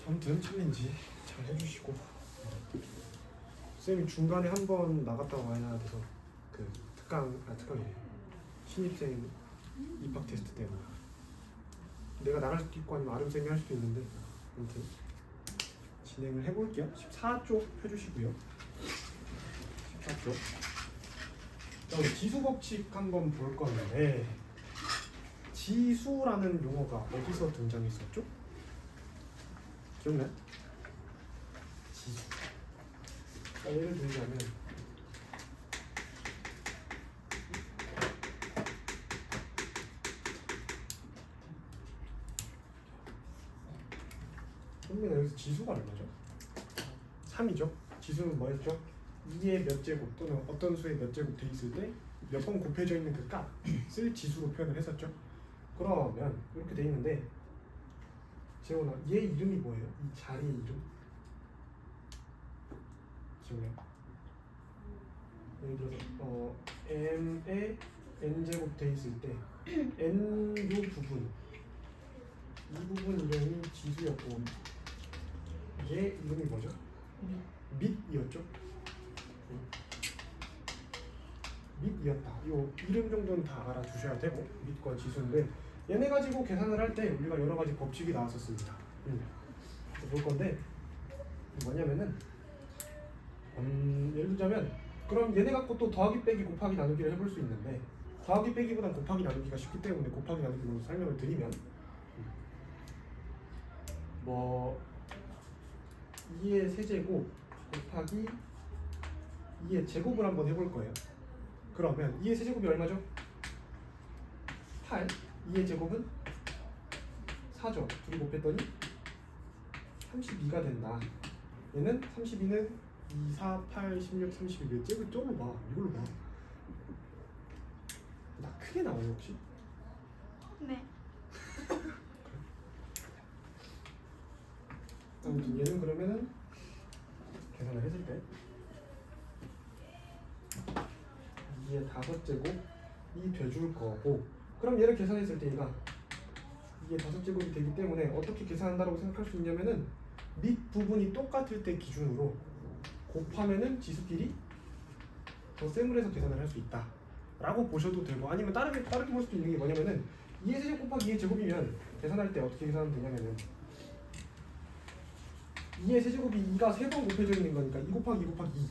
아무튼 챌린지 잘 해주시고 쌤이 중간에 한 번 나갔다 와야 돼서 그 특강이에요. 신입생 입학 테스트 때문에 내가 나갈 수도 있고 아니면 아름 쌤이 할 수도 있는데 아무튼 진행을 해볼게요. 14쪽 펴주시고요. 14쪽. 자, 우리 지수 법칙 한번 볼 건데 지수라는 용어가 어디서 등장했었죠? 기억나요? 지수. 자, 예를 들자면 그러면 여기서 지수가 얼마죠? 3이죠. 지수는 뭐였죠? 2의 몇 제곱 또는 어떤 수의 몇 제곱 돼 있을 때 몇 번 곱해져 있는 그 값을 지수로 표현을 했었죠. 그러면 이렇게 돼 있는데 재원아, 얘 이름이 뭐예요? 이 자리의 이름? 기억나요? 예를 들어서 m에 n제곱 돼 있을 때 n 요 부분 이 부분 이름이 지수였고 얘 이름이 뭐죠? 밑이었죠? 밑이었다. 요 이름 정도는 다 알아두셔야 되고 밑과 지수인데 얘네 가지고 계산을 할 때 우리가 여러 가지 법칙이 나왔었습니다. 볼 건데 뭐냐면은 예를 들자면 그럼 얘네 갖고 또 더하기 빼기 곱하기 나누기를 해볼 수 있는데 더하기 빼기보단 곱하기 나누기가 쉽기 때문에 곱하기 나누기로 설명을 드리면 뭐 2의 세제곱 곱하기 2의 제곱을 한번 해볼 거예요. 그러면 2의 세제곱이 얼마죠? 8. 2의 제곱은 4죠. 둘이 곱했더니 32가 된다. 얘는 32는 2, 4, 8, 16, 32. 쟤를 저걸로 봐. 이걸로 봐. 나 크게 나와요 혹시? 네. 아무튼 얘는 그러면은 계산을 했을 때 2의 5제곱이 돼줄 거고 그럼 얘를 계산했을 때 얘가 2의 5제곱이 되기 때문에 어떻게 계산한다고 생각할 수 있냐면은 밑 부분이 똑같을 때 기준으로 곱하면은 지수끼리 덧셈을 해서 계산을 할 수 있다 라고 보셔도 되고 아니면 다르게 볼 수도 있는 게 뭐냐면은 2의 세제곱 곱하기 2의 제곱이면 계산할 때 어떻게 계산하면 되냐면은 2의 세제곱이 2가 3번 곱해져 있는 거니까 2 곱하기 2 곱하기 2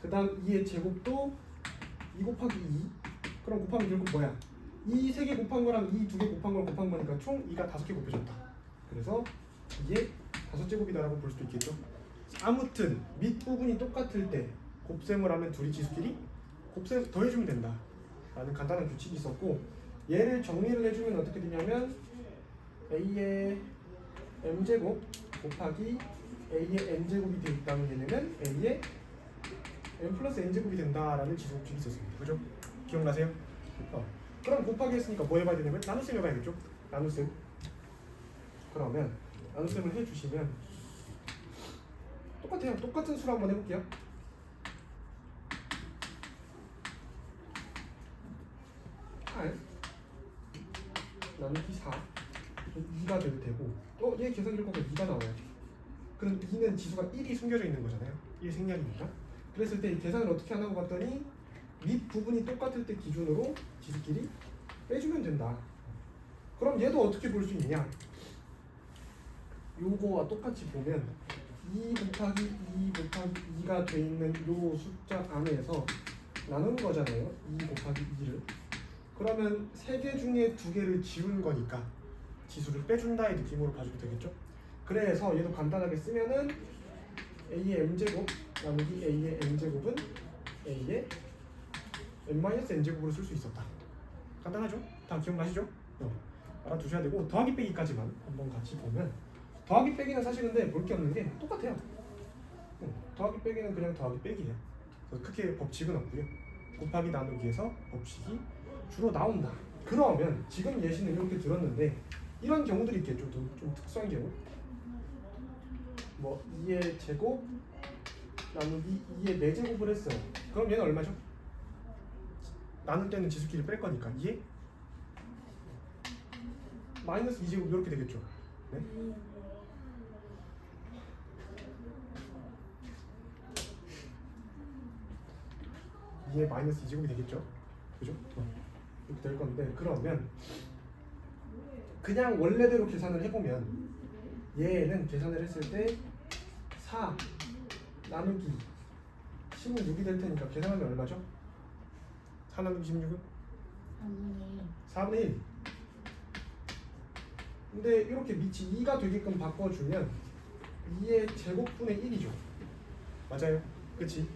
그 다음 2의 제곱도 2 곱하기 2 그럼 곱하면 결국 뭐야? 이 3개 곱한 거랑 이 2개 곱한 걸 곱한 거니까 총 2가 5개 곱해졌다. 그래서 이게 5제곱이다라고 볼 수도 있겠죠. 아무튼 밑부분이 똑같을 때 곱셈을 하면 둘이 지수끼리 곱셈 더해주면 된다 라는 간단한 규칙이 있었고 얘를 정리를 해주면 어떻게 되냐면 a의 m제곱 곱하기 a의 n제곱이 되어 있다는 개념은 a의 m 플러스 n제곱이 된다라는 지수 법칙이 있었습니다. 그죠? 기억나세요? 그럼 곱하기 했으니까 뭐 해봐야 되냐면 나눗셈 해봐야겠죠? 나눗셈. 그러면 나눗셈을 해주시면 똑같아요. 똑같은 수로 한번 해볼게요. 8 나누기 4 2가 돼도 되고 얘 계산기를 보면 2가 나와요. 그럼 2는 지수가 1이 숨겨져 있는 거잖아요. 1 생략이니까. 그랬을 때 이 계산을 어떻게 하나고 봤더니 밑 부분이 똑같을 때 기준으로 지수끼리 빼주면 된다. 그럼 얘도 어떻게 볼 수 있냐? 요거와 똑같이 보면 2 곱하기 2 곱하기 2가 돼 있는 요 숫자 안에서 나누는 거잖아요. 2 곱하기 2를. 그러면 3개 중에 2개를 지운 거니까 지수를 빼준다의 느낌으로 봐주면 되겠죠? 그래서 얘도 간단하게 쓰면은 a의 m제곱 나누기 a의 n제곱은 a의 n-n제곱으로 쓸 수 있었다. 간단하죠? 다 기억나시죠? 알아두셔야 되고 더하기 빼기까지만 한번 같이 보면 더하기 빼기는 사실 근데 볼 게 없는 게 똑같아요. 더하기 빼기는 그냥 더하기 빼기예요. 그래서 크게 법칙은 없고요. 곱하기 나누기에서 법칙이 주로 나온다. 그러면 지금 예시는 이렇게 들었는데 이런 경우들이 있겠죠. 좀 특수한 경우. 뭐 2의 제곱 나누기 2의 4제곱을 했어요. 그럼 얘는 얼마죠? 나눌 때는 지수끼리 뺄 거니까 2의 마이너스 2제곱 이렇게 되겠죠. 네? 2의 마이너스 2제곱이 되겠죠? 그죠? 이렇게 될 건데 그러면 그냥 원래대로 계산을 해보면 얘는 계산을 했을 때 4 나누기 16이 될 테니까 계산하면 얼마죠? 4 나누기 16은? 4분의 1. 근데 이렇게 밑이 2가 되게끔 바꿔주면 2의 제곱분의 1이죠. 맞아요? 그치?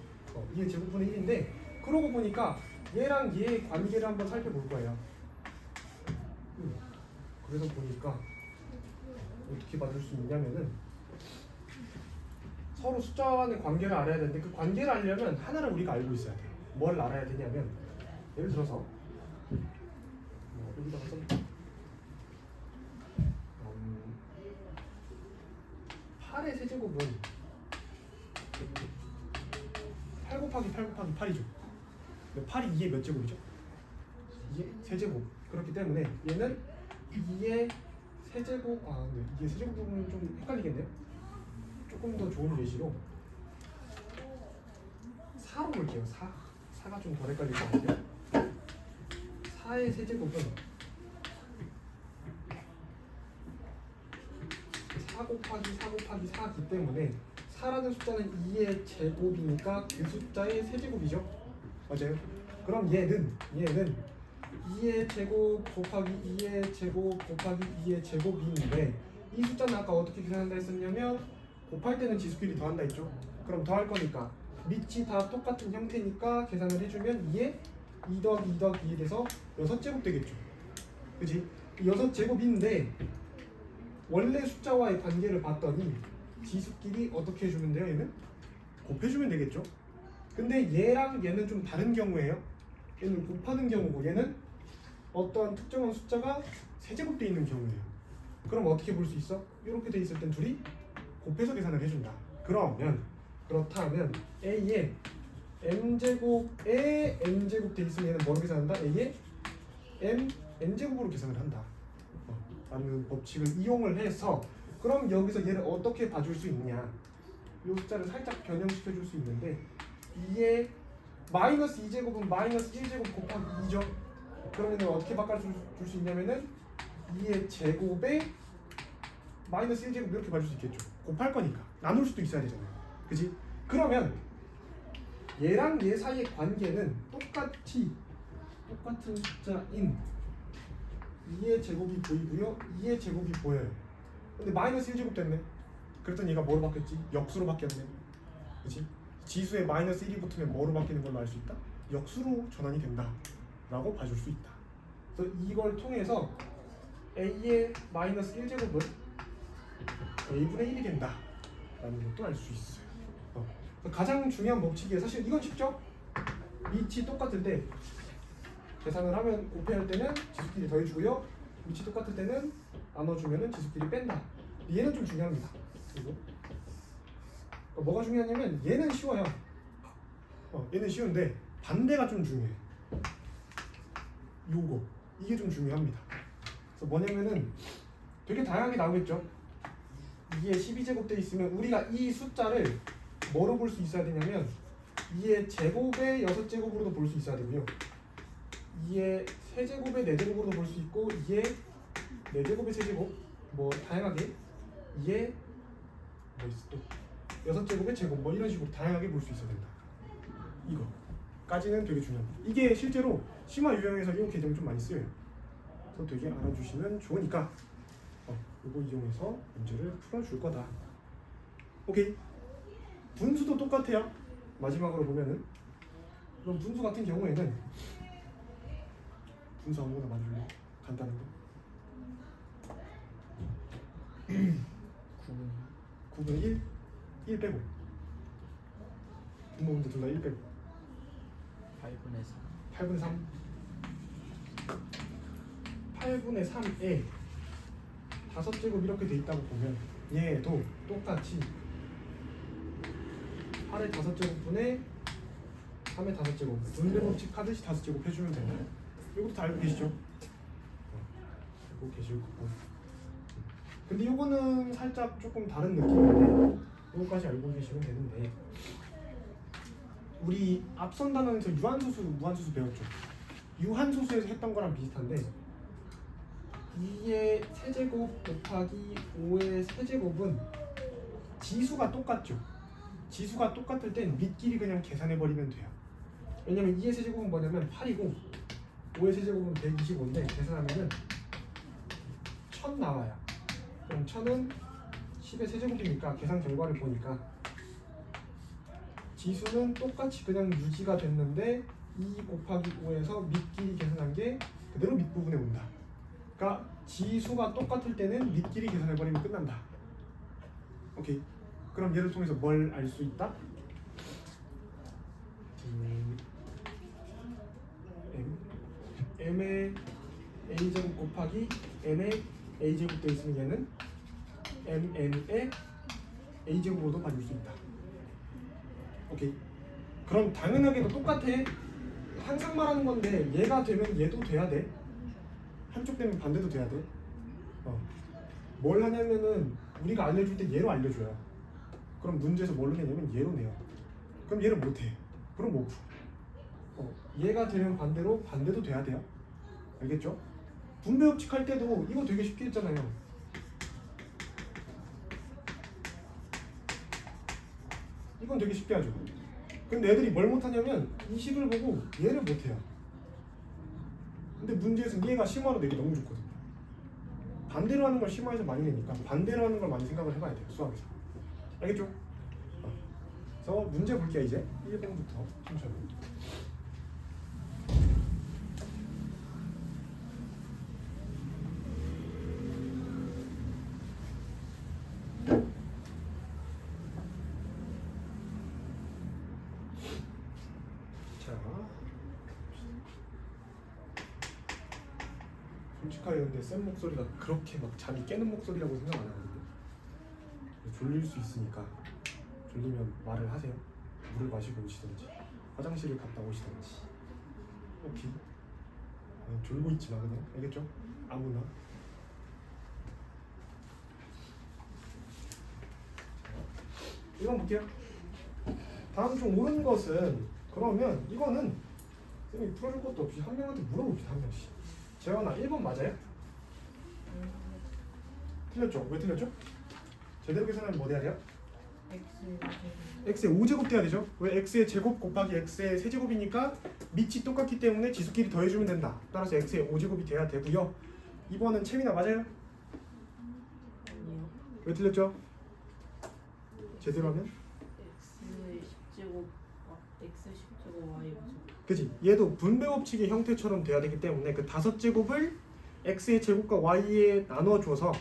2의 제곱분의 1인데 그러고 보니까 얘랑 얘의 관계를 한번 살펴볼 거예요. 그래서 보니까 어떻게 받을 수 있냐면은 서로 숫자 간의 관계를 알아야 되는데 그 관계를 알려면 하나를 우리가 알고 있어야 돼요. 뭘 알아야 되냐면 예를 들어서 여기다가 써볼까? 8의 세제곱은 8 곱하기 8 곱하기 8이죠. 근데 8이 2의 몇 제곱이죠? 2의 세제곱. 그렇기 때문에 얘는 2의 세제곱 근데 2의 세제곱은 좀 헷갈리겠네요. 조금 더 좋은 예시로 4로 볼게요. 4가 좀 덜 헷갈릴 것 같아요. 4의 세제곱은 4 곱하기 4 곱하기 4이기 때문에 4라는 숫자는 2의 제곱이니까 그 숫자의 세제곱이죠. 맞아요? 그럼 얘는 2의 제곱 곱하기 2의 제곱 곱하기 2의 제곱인데 이 숫자는 아까 어떻게 계산한다 했었냐면 곱할 때는 지수끼리 더한다 했죠. 그럼 더할 거니까 밑이 다 똑같은 형태니까 계산을 해주면 2에 2 더하기 2 더하기 2에 돼서 6제곱 되겠죠. 그치? 6제곱인데 원래 숫자와의 관계를 봤더니 지수끼리 어떻게 해주면 돼요? 얘는 곱해주면 되겠죠. 근데 얘랑 얘는 좀 다른 경우예요. 얘는 곱하는 경우고 얘는 어떠한 특정한 숫자가 세제곱되어 있는 경우예요. 그럼 어떻게 볼 수 있어? 이렇게 돼 있을 땐 둘이 곱해서 계산을 해준다. 그렇다면 A에 m제곱에 n제곱 돼 있으면 얘는 뭐로 계산한다? A에 n제곱으로 계산을 한다. 라는 법칙을 이용을 해서 그럼 여기서 얘를 어떻게 봐줄 수 있냐? 이 숫자를 살짝 변형시켜 줄 수 있는데 2의 마이너스 2제곱은 마이너스 1제곱 곱하기 2죠. 그러면 어떻게 바꿔줄 수 있냐면은 2의 제곱에 마이너스 1제곱 이렇게 봐줄 수 있겠죠. 곱할 거니까 나눌 수도 있어야 되잖아요. 그지? 그러면 얘랑 얘 사이의 관계는 똑같은 숫자인 2의 제곱이 보이고요. 2의 제곱이 보여요. 근데 마이너스 1제곱 됐네. 그랬더니 얘가 뭐로 바뀌었지? 역수로 바뀌었네. 그치? 지수에 마이너스 1이 붙으면 뭐로 바뀌는 걸로 알 수 있다? 역수로 전환이 된다 라고 봐줄 수 있다. 그래서 이걸 통해서 A의 마이너스 1제곱은 A분의 1이 된다 라는 것도 알 수 있어요. 가장 중요한 법칙이에요. 사실 이건 쉽죠? 밑이 똑같을 때 계산을 하면 곱해할 때는 지수끼리 더해주고요. 밑이 똑같을 때는 나눠주면 지수끼리 뺀다. 얘는 좀 중요합니다. 그리고 뭐가 중요하냐면 얘는 쉬워요. 얘는 쉬운데 반대가 좀 중요해. 요거 이게 좀 중요합니다. 그래서 뭐냐면은 되게 다양하게 나오겠죠. 이게 12제곱 돼 있으면 우리가 이 숫자를 뭐로 볼 수 있어야 되냐면 2의 제곱의 6제곱으로도 볼 수 있어야 되고요. 2의 세제곱의 4제곱으로도 볼 수 있고 2의 4제곱의 세제곱 뭐 다양하게 2의 뭐 있어 또 6제곱의 제곱 뭐 이런 식으로 다양하게 볼 수 있어야 된다. 이거까지는 되게 중요합니다. 이게 실제로 심화 유형에서 이 개념 좀 많이 쓰여요. 그래서 되게 알아주시면 좋으니까 이거 이용해서 문제를 풀어줄 거다. 오케이. 분수도 똑같아요. 마지막으로 보면은 그럼 분수 같은 경우에는 분수 아무거나 맞을래? 간단한 거. 9분의 1? 1 빼고 분모인데 둘 다 1 빼고 8분의 3 8분의 3에 5제곱 이렇게 돼 있다고 보면 얘도 똑같이 8의 5제곱분의 3의 5제곱 분배 법칙 하듯이 5제곱 해주면 됩니다. 이것도 다 알고 계시죠? 알고 계실 거고. 근데 이거는 살짝 조금 다른 느낌인데 이거까지 알고 계시면 되는데 우리 앞선 단원에서 유한소수, 무한소수 배웠죠. 유한소수에서 했던 거랑 비슷한데 2의 세제곱 곱하기 5의 세제곱은 지수가 똑같죠. 지수가 똑같을 땐 밑끼리 그냥 계산해버리면 돼요. 왜냐면 2의 세제곱은 뭐냐면 8이고 5의 세제곱은 125인데 계산하면은 1000 나와요. 그럼 1000은 10의 세제곱이니까 계산 결과를 보니까 지수는 똑같이 그냥 유지가 됐는데 2 곱하기 5에서 밑끼리 계산한 게 그대로 밑부분에 온다. 그러니까 지수가 똑같을 때는 밑끼리 계산해버리면 끝난다. 오케이. 그럼 얘를 통해서 뭘 알 수 있다? m의 a제곱 곱하기 n의 a제곱 돼 있으면 얘는 mn의 a제곱으로도 봐줄 수 있다. 오케이. 그럼 당연하게도 똑같아. 항상 말하는 건데 얘가 되면 얘도 돼야 돼. 한쪽 되면 반대도 돼야 돼. 뭘 하냐면은 우리가 알려줄 때 얘로 알려줘요. 그럼 문제에서 뭘로 내냐면 얘로 내요. 그럼 얘를 못해. 그럼 못 풀어. 얘가 되면 반대도 돼야 돼요. 알겠죠? 분배법칙 할 때도 이거 되게 쉽게 했잖아요. 이건 되게 쉽게 하죠. 근데 애들이 뭘 못하냐면 이 식을 보고 얘를 못해요. 근데 문제에서 얘가 심화로 내기 너무 좋거든요. 반대로 하는 걸 심화해서 많이 내니까 반대로 하는 걸 많이 생각을 해봐야 돼요. 수학에서. 알겠죠? 그래서 문제 볼게요. 이제 1번부터 천천히. 솔직하게 근데 쌤 목소리가 그렇게 막 잠이 깨는 목소리라고 생각 안 하거든요. 졸릴 수 있으니까 졸리면 말을 하세요. 물을 마시고 오시던지 화장실을 갔다 오시던지. 오케이. 졸고 있지 마 그냥. 알겠죠? 아무나. 이건 볼게요. 다음 중 옳은 것은 그러면 이거는 쌤이 풀어줄 것도 없이 한 명한테 물어봅시다. 한 명씩. 재원아 1번 맞아요? 틀렸죠? 왜 틀렸죠? 제대로 계산하면 뭐 돼야 돼요? x의 5제곱 돼야 되죠? 왜 x의 제곱 곱하기 x의 세제곱이니까 밑이 똑같기 때문에 지수끼리 더해주면 된다. 따라서 x의 5제곱이 돼야 되고요. 2번은 채민아 맞아요? 아니요. 왜 틀렸죠? 제대로 하면? x의 10제곱 x 10제곱 y 5제곱. 그치? 얘도 분배법칙의 형태처럼 돼야 되기 때문에 그 5제곱을 x의 제곱과 y에 나눠줘서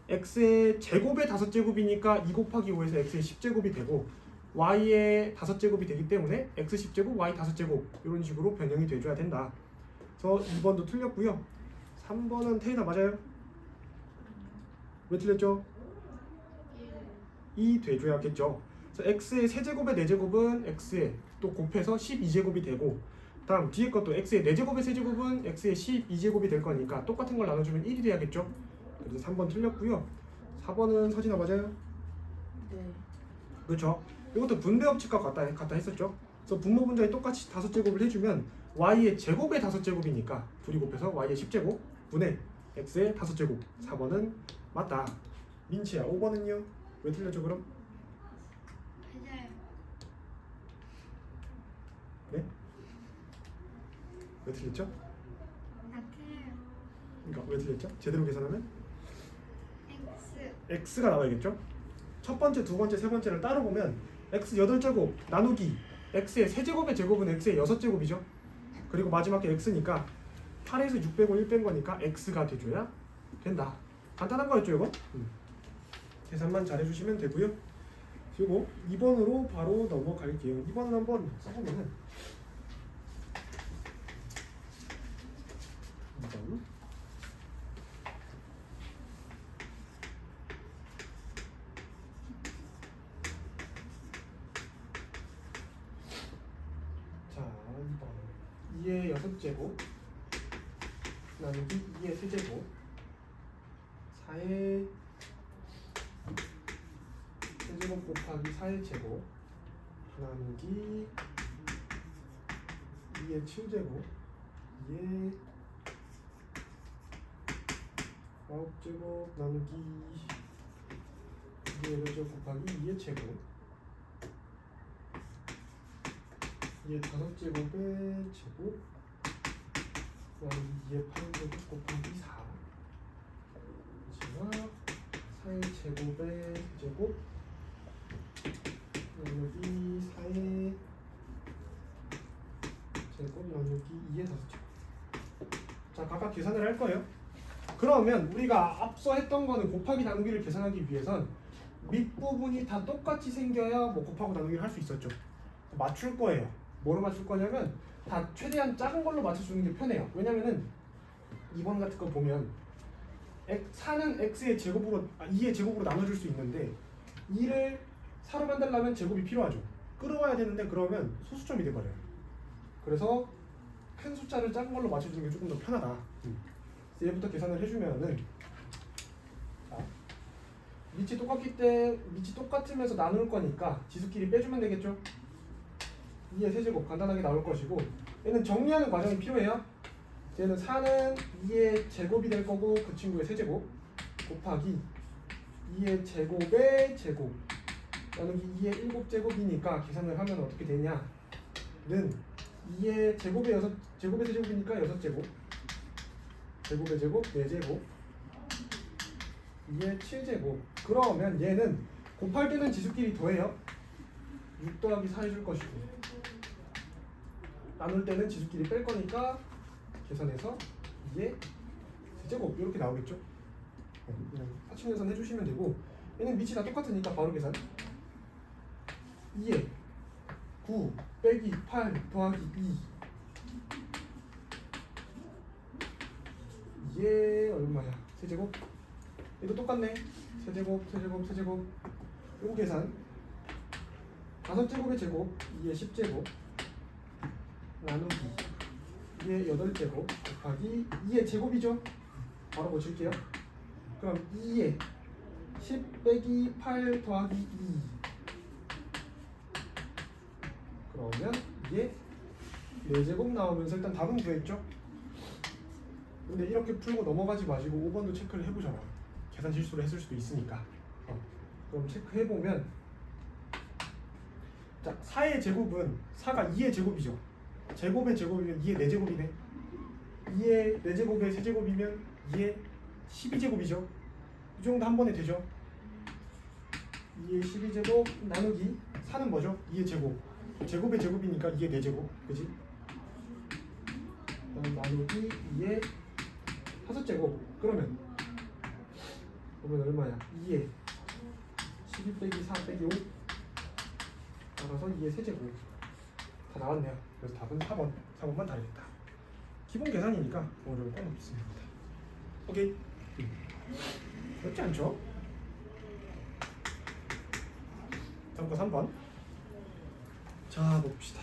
x의 제곱의 5제곱이니까 2 곱하기 5에서 x의 10제곱이 되고 y의 5제곱이 되기 때문에 x 10제곱, y 5제곱 이런 식으로 변형이 돼줘야 된다. 그래서 2번도 틀렸고요. 3번은 태인아 맞아요? 왜 틀렸죠? 2 돼줘야겠죠. 그래서 x의 세제곱의 4제곱은 x에 또 곱해서 12제곱이 되고 다음 뒤에 것도 x의 4제곱의 세제곱은 x의 12제곱이 될 거니까 똑같은 걸 나눠주면 1이 돼야겠죠. 그래서 3번 틀렸고요. 4번은 서진아 맞아요? 네. 그렇죠. 이것도 분배법칙과 같다 했었죠. 그래서 분모 분자에 똑같이 5제곱을 해주면 y의 제곱의 5제곱이니까 둘이 곱해서 y의 10제곱 분의 x의 5제곱. 4번은 맞다. 민치야 5번은요? 왜 틀렸죠 그럼? 맞아요. 네? 왜 틀렸죠? 맞아요. 그러니까 왜 틀렸죠? 제대로 계산하면 x x가 나와야겠죠? 첫 번째, 두 번째, 세 번째를 따로 보면 x 8제곱 나누기 x의 세제곱의 제곱은 x의 6제곱이죠. 그리고 마지막 게 x니까 8에서 6 빼고 1 뺀 거니까 x가 돼줘야 된다. 간단한 거였죠 이거? 계산만 잘해주시면 되고요. 그리고 2번으로 바로 넘어갈게요. 2번을 한번 써보면은 2번 자 2번 2의 6제곱 나누기 2의 세제곱 4의 세제곱 곱하기 4의 제곱 나누기 2의 7제곱 2의 9제곱 나누기 2의 8제곱 곱하기 2의 제곱 2의 5제곱의 제곱 나누기 2의 8제곱 곱하기 4 마지막 4의 제곱의 제곱 나누기 4의 제곱 나누기 2의 5제곱. 자, 각각 계산을 할 거예요. 그러면 우리가 앞서 했던 거는 곱하기 나누기를 계산하기 위해선 밑부분이 다 똑같이 생겨야 뭐 곱하고 나누기를 할 수 있었죠. 맞출 거예요. 뭐로 맞출 거냐면 다 최대한 작은 걸로 맞춰주는 게 편해요. 왜냐면은 2번 같은 거 보면 4는 x의 제곱으로 2의 제곱으로 나눠줄 수 있는데 2를 4로 만들려면 제곱이 필요하죠. 끌어와야 되는데 그러면 소수점이 돼버려요. 그래서 큰 숫자를 작은 걸로 맞춰주는 게 조금 더 편하다. 얘부터 계산을 해주면은 자, 밑이 똑같기 때문에 밑이 똑같으면서 나눌 거니까 지수끼리 빼주면 되겠죠. 2의 세제곱 간단하게 나올 것이고 얘는 정리하는 과정이 필요해요. 얘는 4는 2의 제곱이 될 거고 그 친구의 세제곱 곱하기 2의 제곱의 제곱 나누기 2의 7제곱이니까 계산을 하면 어떻게 되냐는 2의 제곱의 제곱의 세제곱이니까 6제곱 제곱의 제곱 4제곱 2의 7제곱. 그러면 얘는 곱할 때는 지수끼리 더해요. 6 더하기 4 해줄 것이고 나눌 때는 지수끼리 뺄 거니까 계산해서 2의 세제곱 이렇게 나오겠죠. 그냥 하층 계산 해주시면 되고 얘는 밑이 다 똑같으니까 바로 계산 2의 9 빼기 8 더하기 2의 얼마야? 세제곱? 얘도 똑같네. 세제곱 세제곱 세제곱 요거 계산 5제곱의 제곱 2의 10제곱 나누기 2의 8제곱 곱하기 2의 제곱이죠. 바로 고칠게요. 그럼 2의 10 빼기 8 더하기 2 그러면 이게 4제곱 나오면서 일단 답은 구했죠. 근데 이렇게 풀고 넘어가지 마시고 5번도 체크를 해보잖아. 계산 실수를 했을 수도 있으니까. 그럼 체크해보면 자 4의 제곱은 4가 2의 제곱이죠. 제곱의 제곱이면 2의 4제곱이네. 2의 4제곱의 세제곱이면 2의 12제곱이죠. 이 정도 한 번에 되죠. 2의 12제곱 나누기 4는 뭐죠? 2의 제곱. 제곱의 제곱이니까 2의 4제곱. 그지? 나누기 2의 5제곱. 그러면 얼마야? 2의 12 빼기 4 빼기 5 따라서 2의 세제곱. 다 나왔네요. 그래서 답은 4번만 다르겠다. 기본 계산이니까 어려울 건 없습니다. 오케이. 어렵지 않죠? 다음 거 3번. 자 봅시다.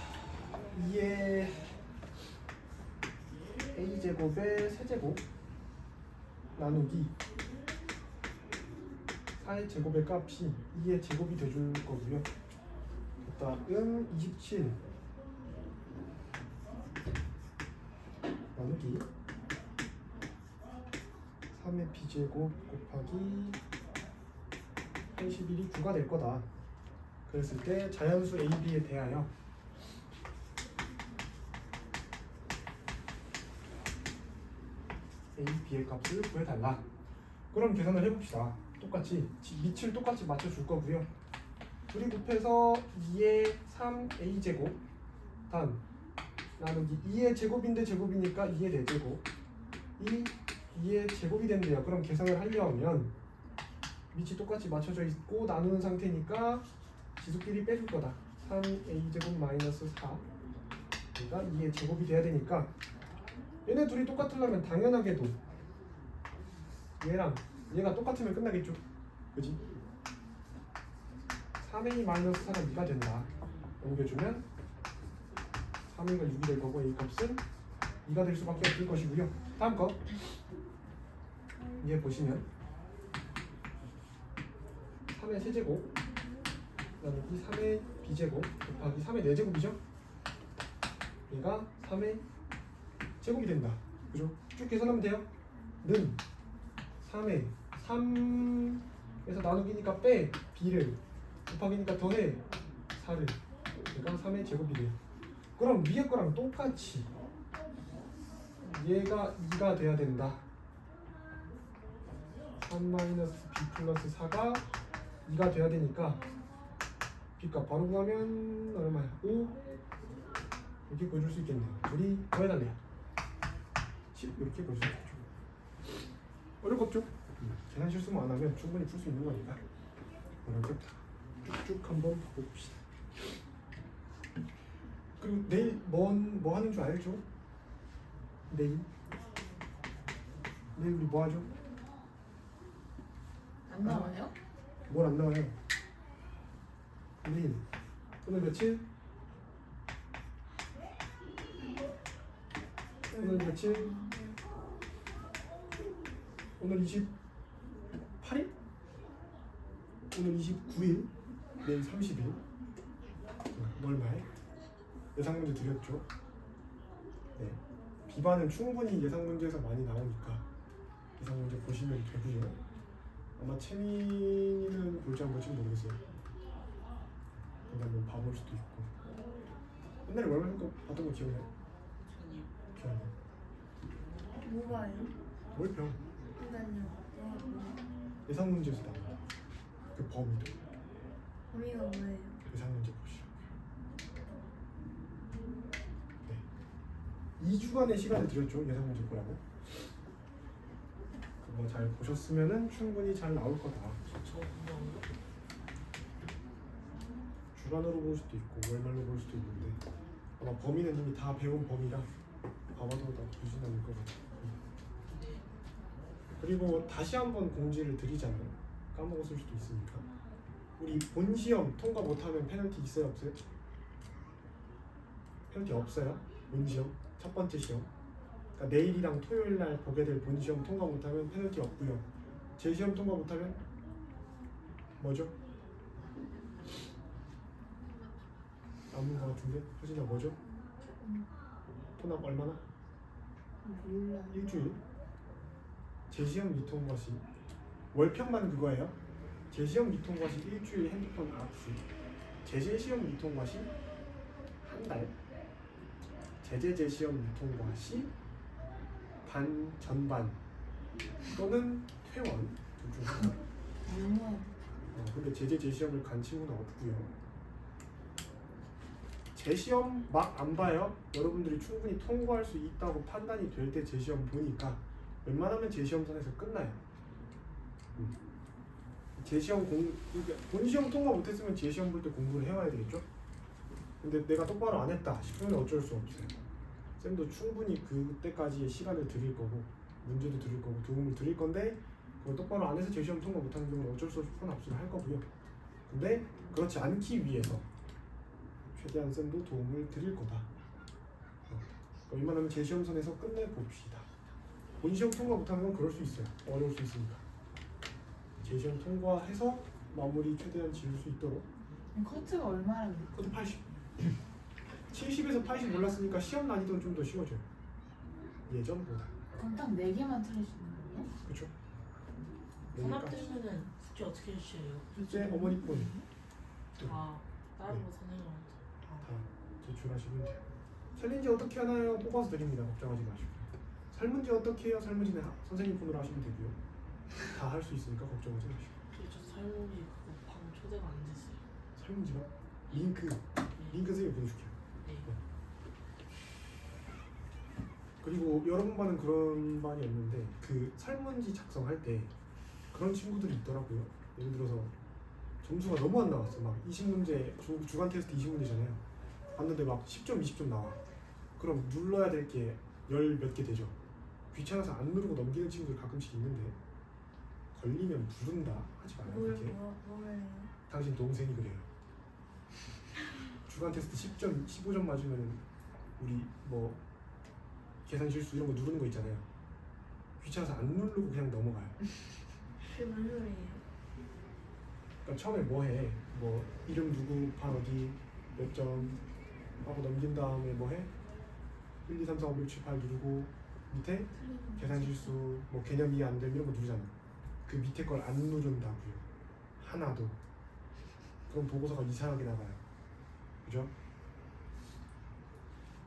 2의 a제곱의 세제곱 나누기 4의 제곱의 값이 2의 제곱이 돼줄 거고요. 다음 27 나누기 3의 b제곱 곱하기 81이 9가 될 거다. 그랬을 때 자연수 a, b에 대하여 a, b의 값을 구해달라. 그럼 계산을 해봅시다. 똑같이 밑을 똑같이 맞춰줄 거고요. 둘이 곱해서 2의 3a제곱 다음 나누기 2의 제곱인데 제곱이니까 2의 4제곱 2의 제곱이 된대요. 그럼 계산을 하려면 밑이 똑같이 맞춰져 있고 나누는 상태니까 지수끼리 빼줄 거다. 3a제곱 마이너스 4 그러니까 2의 제곱이 돼야 되니까 얘네 둘이 똑같으려면 당연하게도 얘랑 얘가 똑같으면 끝나겠죠. 그지? 3a 마이너스 4가 2가 된다. 옮겨주면 3a가 6이 될 거고 a 값은 2가 될 수밖에 없을 것이고요. 다음 거 얘 보시면 3의 세제곱 나누기 3의 b제곱 곱하기 3의 4제곱이죠. 얘가 3의 제곱이 된다. 그죠? 쭉 계산하면 돼요. 는 3의 3에서 나누기니까 빼 b를 곱하기니까 더해 4를 얘가 3의 제곱이 돼요. 그럼 위에 거랑 똑같이 얘가 2가 돼야 된다. 3 마이너스 b 플러스 4가 2가 돼야 되니까 b값 바로 구하면 얼마야? 5 이렇게 보여줄 수 있겠네요. 둘이 더해달래요. 10 이렇게 보여줄 수 있죠. 어렵겠죠? 계산 실수만 안 하면 충분히 풀 수 있는 거니까 어렵겠다. 쭉쭉 한번 봐봅시다. 그리고 내일 뭐 하는 줄 알죠? 내일 우리 뭐 하죠? 안 나와요? 뭘 안 나와요? 내일 오늘 며칠? 오늘 며칠? 오늘 28일? 오늘 29일? 내일 30일? 월말 예상 문제 드렸죠? 네. 비반은 충분히 예상 문제에서 많이 나오니까 예상 문제 보시면 되고요. 아마 채민이는 볼지 안 볼지 모르겠어요. 근데 한번 봐볼 수도 있고. 옛날에 월말 거 봤던 거 기억나요? 전혀. 기억나요? 뭐가요? 월평 그러니까요. 예상 문제에서 나와요. 그 범위도 범위가 뭐예요? 예상 문제 보시라고요. 네. 2주간의 시간을 드렸죠. 예상 문제 보라고. 그거 잘 보셨으면은 충분히 잘 나올 거다. 저 그냥 주간으로 볼 수도 있고 월말로 볼 수도 있는데 아마 범위는 이미 다 배운 범위라 봐봐도 다 보진 않을 것 같아요. 그리고 다시 한번 공지를 드리자면 까먹었을 수도 있으니까 우리 본 시험 통과 못하면 페널티 있어요 없어요? 페널티 없어요. 본 시험 첫 번째 시험 그러니까 내일이랑 토요일 날 보게 될 본 시험 통과 못하면 페널티 없고요. 제 시험 통과 못하면 뭐죠? 남은 것 같은데 효진아 뭐죠? 토납 얼마나? 몰라. 일주일. 재시험 미통과 시 월평만 그거예요. 재시험 미통과 시 일주일 핸드폰 압수. 재시험 미통과 시 한 달. 재시험 미통과 시 반 전반 또는 퇴원 둘 중 하나. 너무 근데 재시험을 간 친구는 없고요. 재시험 막 안 봐요. 여러분들이 충분히 통과할 수 있다고 판단이 될 때 재시험 보니까 웬만하면 재시험선에서 끝나요. 재시험 본 시험 통과 못했으면 재시험 볼 때 공부를 해와야 되겠죠. 근데 내가 똑바로 안 했다 싶으면 어쩔 수 없어요. 쌤도 충분히 그때까지의 시간을 드릴 거고 문제도 드릴 거고 도움을 드릴 건데 그걸 똑바로 안 해서 재시험 통과 못하는 경우는 어쩔 수 없이 폰 압수를 할 거고요. 근데 그렇지 않기 위해서 최대한 쌤도 도움을 드릴 거다. 그러니까 이만하면 재시험선에서 끝내봅시다. 본 시험 통과 못하는 건 그럴 수 있어요. 어려울 수 있으니까. 재시험 통과해서 마무리 최대한 지을 수 있도록. 커트가 얼마나 돼? 그것도 80. 70에서 80 올랐으니까 시험 난이도는 좀 더 쉬워져요. 예전보다. 그럼 딱 4개만 틀리시는 거예요? 그렇죠? 산업 들면은 숙제 어떻게 해주셔요? 실제 어머니 분 아 다른 네. 거 선생님한테. 다 제출하시면 돼요. 챌린지 어떻게 하나요? 뽑아서 드립니다. 걱정하지 마시고. 설문지 어떻게 해요? 설문지는 선생님 폰으로 하시면 되고요. 다 할 수 있으니까 걱정하지 마시고. 저 설문지 그거 방 초대가 안 됐어요. 설문지요? 링크 선생님 보내줄게요. 네. 그리고 여러분 반은 그런 반이 없는데 그 설문지 작성할 때 그런 친구들이 있더라고요. 예를 들어서 점수가 너무 안 나왔어. 막 20문제 주간 테스트 20문제잖아요. 봤는데 막 10점 20점 나와. 그럼 눌러야 될 게 열 몇 개 되죠. 귀찮아서 안 누르고 넘기는 친구들 가끔씩 있는데 걸리면 부른다 하지 마요. 그렇게. 뭐예요? 당신 동생이 그래요. 주간 테스트 10점, 15점 맞으면 우리 뭐 계산 실수 이런 거 누르는 거 있잖아요. 귀찮아서 안 누르고 그냥 넘어가요. 그게 무슨 소리예요? 그러니까 처음에 뭐 해? 뭐 이름 누구, 반 어디, 몇 점 하고 넘긴 다음에 뭐 해? 1, 2, 3, 4, 5, 6, 7, 8 누르고 밑에 계산 실수, 뭐 개념 이해 안 됨 이런 거 누르잖아. 그 밑에 걸 안 누른다고요. 하나도. 그럼 보고서가 이상하게 나가요. 그죠?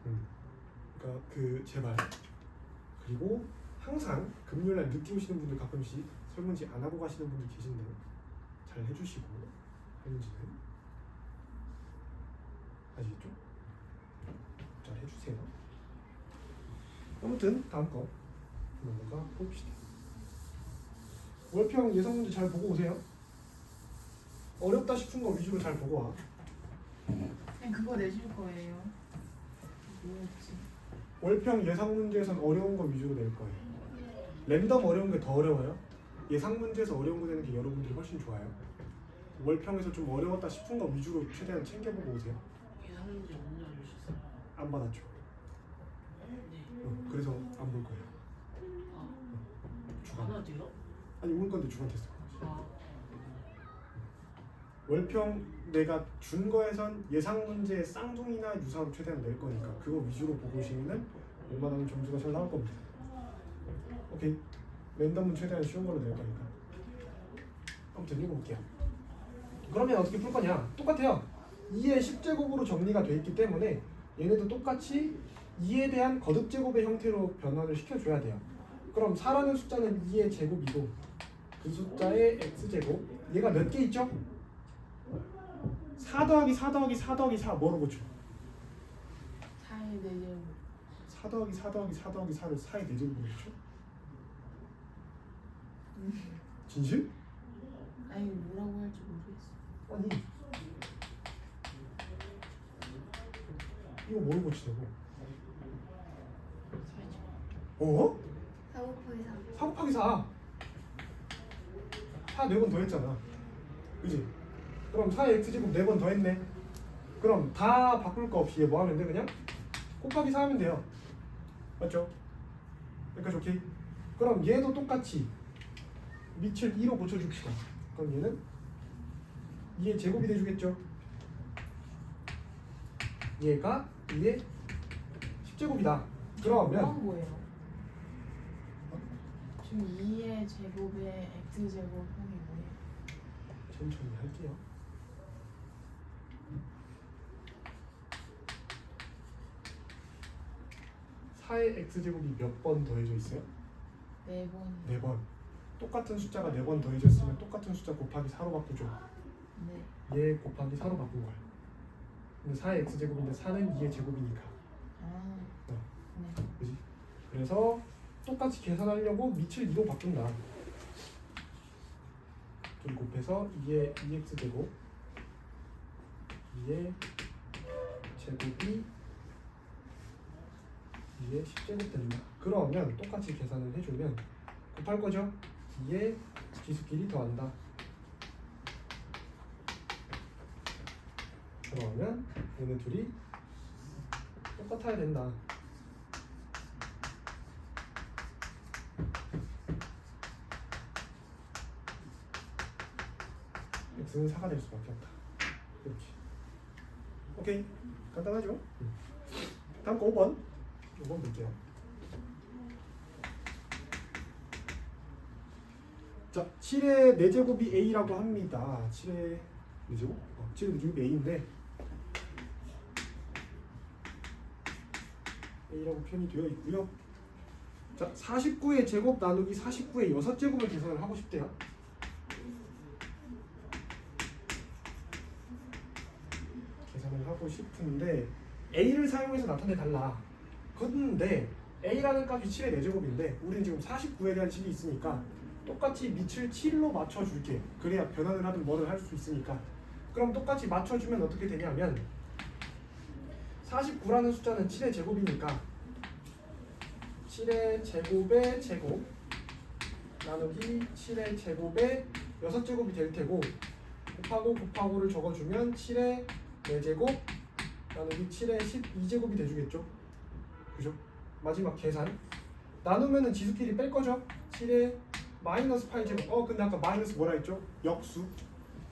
그러니까 그 제발. 그리고 항상 금요일날 늦게 오시는 분들 가끔씩 설문지 안 하고 가시는 분들 계신데 잘 해주시고 설문지는 아시겠죠? 잘 해주세요. 아무튼 다음 거 넘어가 봅시다. 월평 예상 문제 잘 보고 오세요. 어렵다 싶은 거 위주로 잘 보고 와. 그냥 그거 내실 거예요. 뭐였지? 월평 예상 문제에선 어려운 거 위주로 낼 거예요. 랜덤 어려운 게 더 어려워요? 예상 문제에서 어려운 거 내는 게 여러분들이 훨씬 좋아요. 월평에서 좀 어려웠다 싶은 거 위주로 최대한 챙겨보고 오세요. 예상 문제 언제 알려주셨어요? 안 받았죠? 네. 그래서 안 볼 거예요. 주간. 하나 돼요? 아니 올 건데 주간 테스트. 아, 월평 내가 준 거에선 예상 문제 쌍둥이나 유사로 최대한 낼 거니까 그거 위주로 보고 오시면은 웬만하면 점수가 잘 나올 겁니다. 오케이. 랜덤은 최대한 쉬운 걸로 낼 거니까. 아무튼 읽어볼게요. 그러면 어떻게 풀 거냐? 똑같아요. 2의 10제곱으로 정리가 돼 있기 때문에 얘네도 똑같이 2에 대한 거듭제곱의 형태로 변환을 시켜줘야 돼요. 그럼 4라는 숫자는 2의 제곱이고 그 숫자의 x제곱 얘가 몇 개 있죠? 4 더하기 4 더하기 4 더하기 4 뭐로 고쳐? 4의 4제곱. 4 더하기 4 더하기 4 더하기 4를 4의 4제곱으로 고쳐? 진실? 아니 뭐라고 할지 모르겠어. 아니 이거 뭐로 고치냐고? 4제곱. 어? 4 곱하기 3. 4 곱하기 4 4 4번 더 했잖아 그지? 그럼 4의 x제곱 4번 더 했네. 그럼 다 바꿀 거 없이 얘 뭐 하면 돼? 그냥 곱하기 4 하면 돼요. 맞죠? 여기까지 오케이? 그럼 얘도 똑같이 밑을 2로 고쳐줍시다. 그럼 얘는 2의 제곱이 돼주겠죠? 얘가 2의 10제곱이다. 그러면 그런 거예요. 지금 2의 제곱에 x제곱 형이 뭐예요? 천천히 할게요. 사의 x제곱이 몇 번 더해져 있어요? 4번. 4번. 똑같은 숫자가 4번 더해졌으면 똑같은 숫자 곱하기 4로 바꾸죠. 네. 얘 곱하기 4로 바꾼 거야. 근데 4의 x제곱인데 4는 2의 제곱이니까. 아. 어. 네. 그지? 그래서 똑같이 계산하려고 밑을 2로 바꾼다. 둘 곱해서 2의 2x제곱 2의 제곱이 2의 10제곱 된다. 그러면 똑같이 계산을 해주면 곱할 거죠? 2의 지수끼리 더한다. 그러면 얘네 둘이 똑같아야 된다. x는 4가 될 수밖에 없다. 이렇게. 오케이. 간단하죠? 다음 거 5번. 5번 볼게요. 자, 7의 4제곱이 a라고 합니다. 7의 4제곱? 7의 4제곱이 a인데 a라고 표현이 되어 있고요. 자, 49의 제곱 나누기 49의 6제곱을 계산을 하고 싶대요. 계산을 하고 싶은데 a를 사용해서 나타내 달라. 근데 a라는 값이 7의 4제곱인데 우리는 지금 49에 대한 식이 있으니까 똑같이 밑을 7로 맞춰줄게. 그래야 변환을 하든 뭐를 할 수 있으니까. 그럼 똑같이 맞춰주면 어떻게 되냐면 49라는 숫자는 7의 제곱이니까 7의 제곱의 제곱 나누기 7의 제곱의 6제곱이 될 테고 곱하고를 적어주면 7의 4제곱 나누기 7의 12제곱이 돼주겠죠? 그죠? 마지막 계산 나누면은 지수끼리 뺄 거죠? 7의 마이너스 8제곱 근데 아까 마이너스 뭐라 했죠? 역수.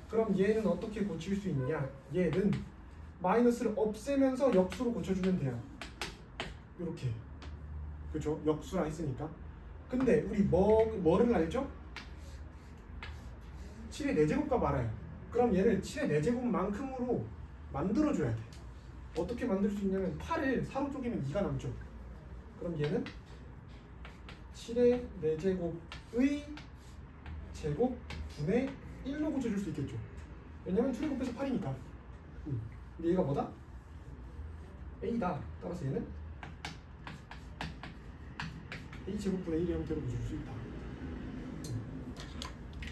그럼 얘는 어떻게 고칠 수 있냐? 얘는 마이너스를 없애면서 역수로 고쳐주면 돼요. 이렇게 그죠? 역수라 했으니까. 근데 우리 뭐를 알죠? 7의 4제곱값 알아요. 그럼 얘를 7의 4제곱만큼으로 만들어줘야 돼. 어떻게 만들 수 있냐면 8을 4로 쪼개면 2가 남죠. 그럼 얘는 7의 4제곱의 제곱 분의 1로 고쳐줄 수 있겠죠. 왜냐면 2를 곱해서 8이니까. 근데 얘가 뭐다? A다. 따라서 얘는 A 제곱분의 1의 형태로 고쳐줄 수 있다.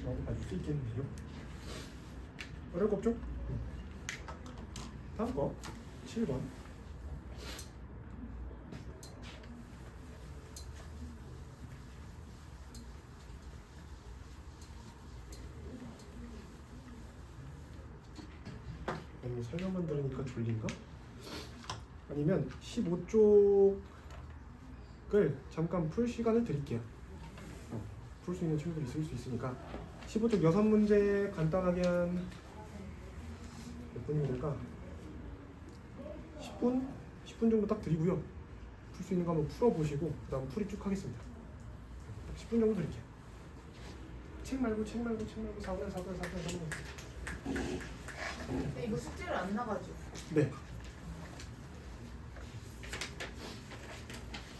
라고 봐줄 수 있겠네요. 어려울 거 없죠? 다음 거 7번. 아니면 설명만 들으니까 졸린가? 아니면 15쪽을 잠깐 풀 시간을 드릴게요. 풀 수 있는 친구들 있을 수 있으니까 15쪽 6문제 간단하게 한 몇 분이면 될까? 10분? 10분 정도 딱 드리고요. 풀 수 있는 거 한번 풀어보시고 그 다음 풀이 쭉 하겠습니다. 10분 정도 드릴게요. 책 말고 4분. 근데 이거 숙제를 안 나가죠? 네.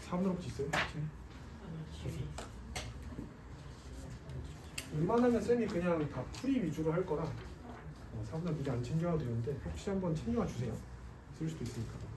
4분으로 혹시 있어요? 책? 아니요, 집이. 웬만하면 쌤이 그냥 다 풀이 위주로 할 거라 4분은 미리 안 챙겨와도 되는데 혹시 한번 챙겨와 주세요. 쓸 수도 있으니까.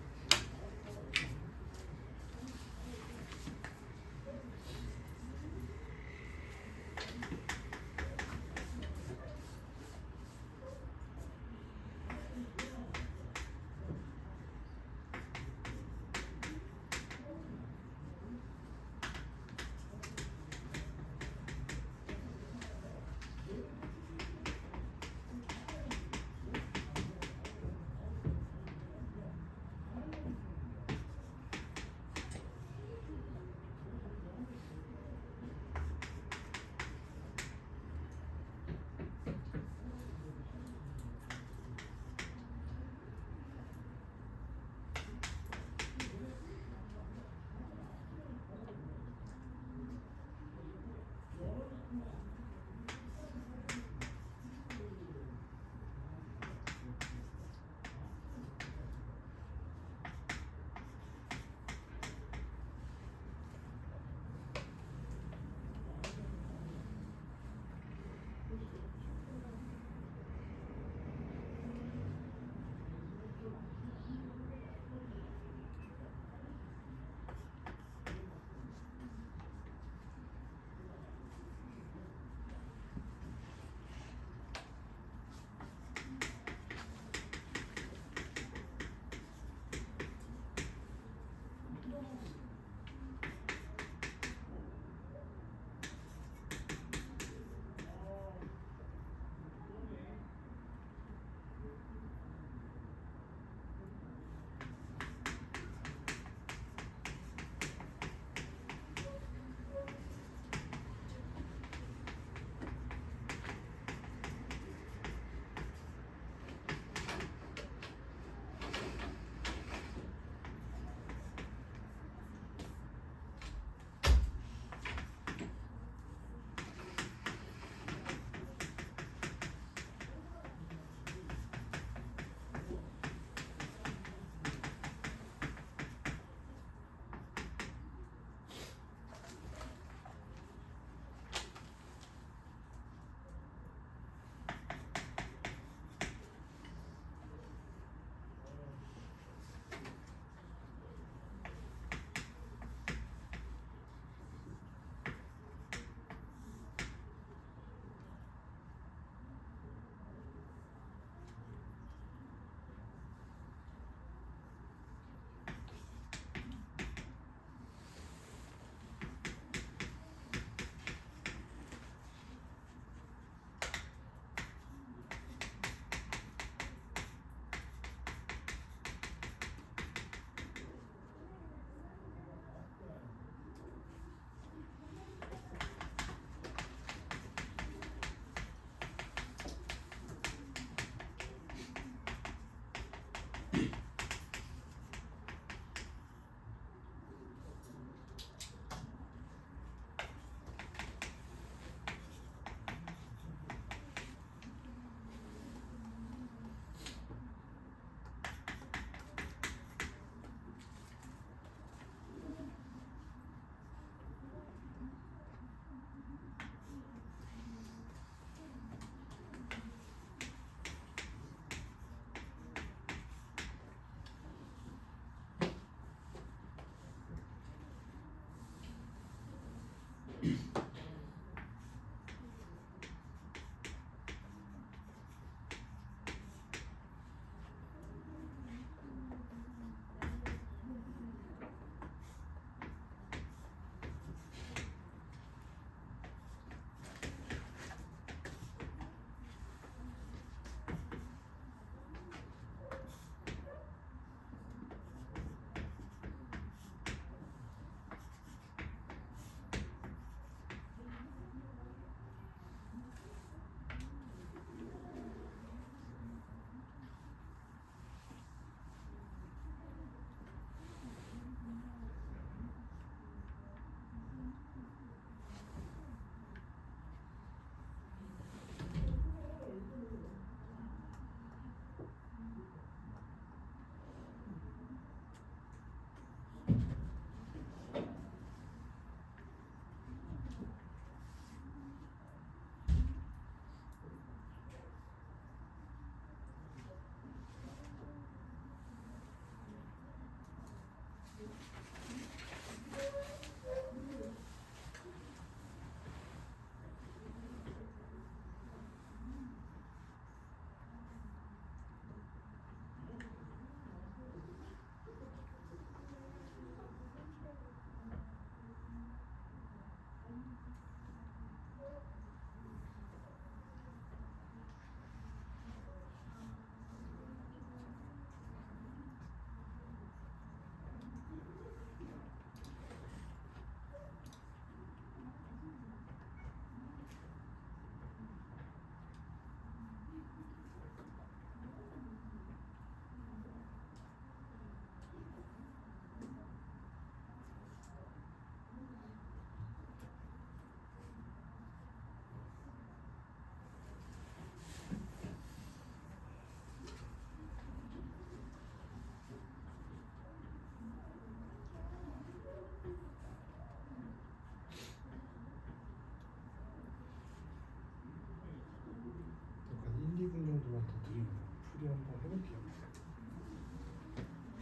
하나만 더 드리고 풀이 한번 해볼게요.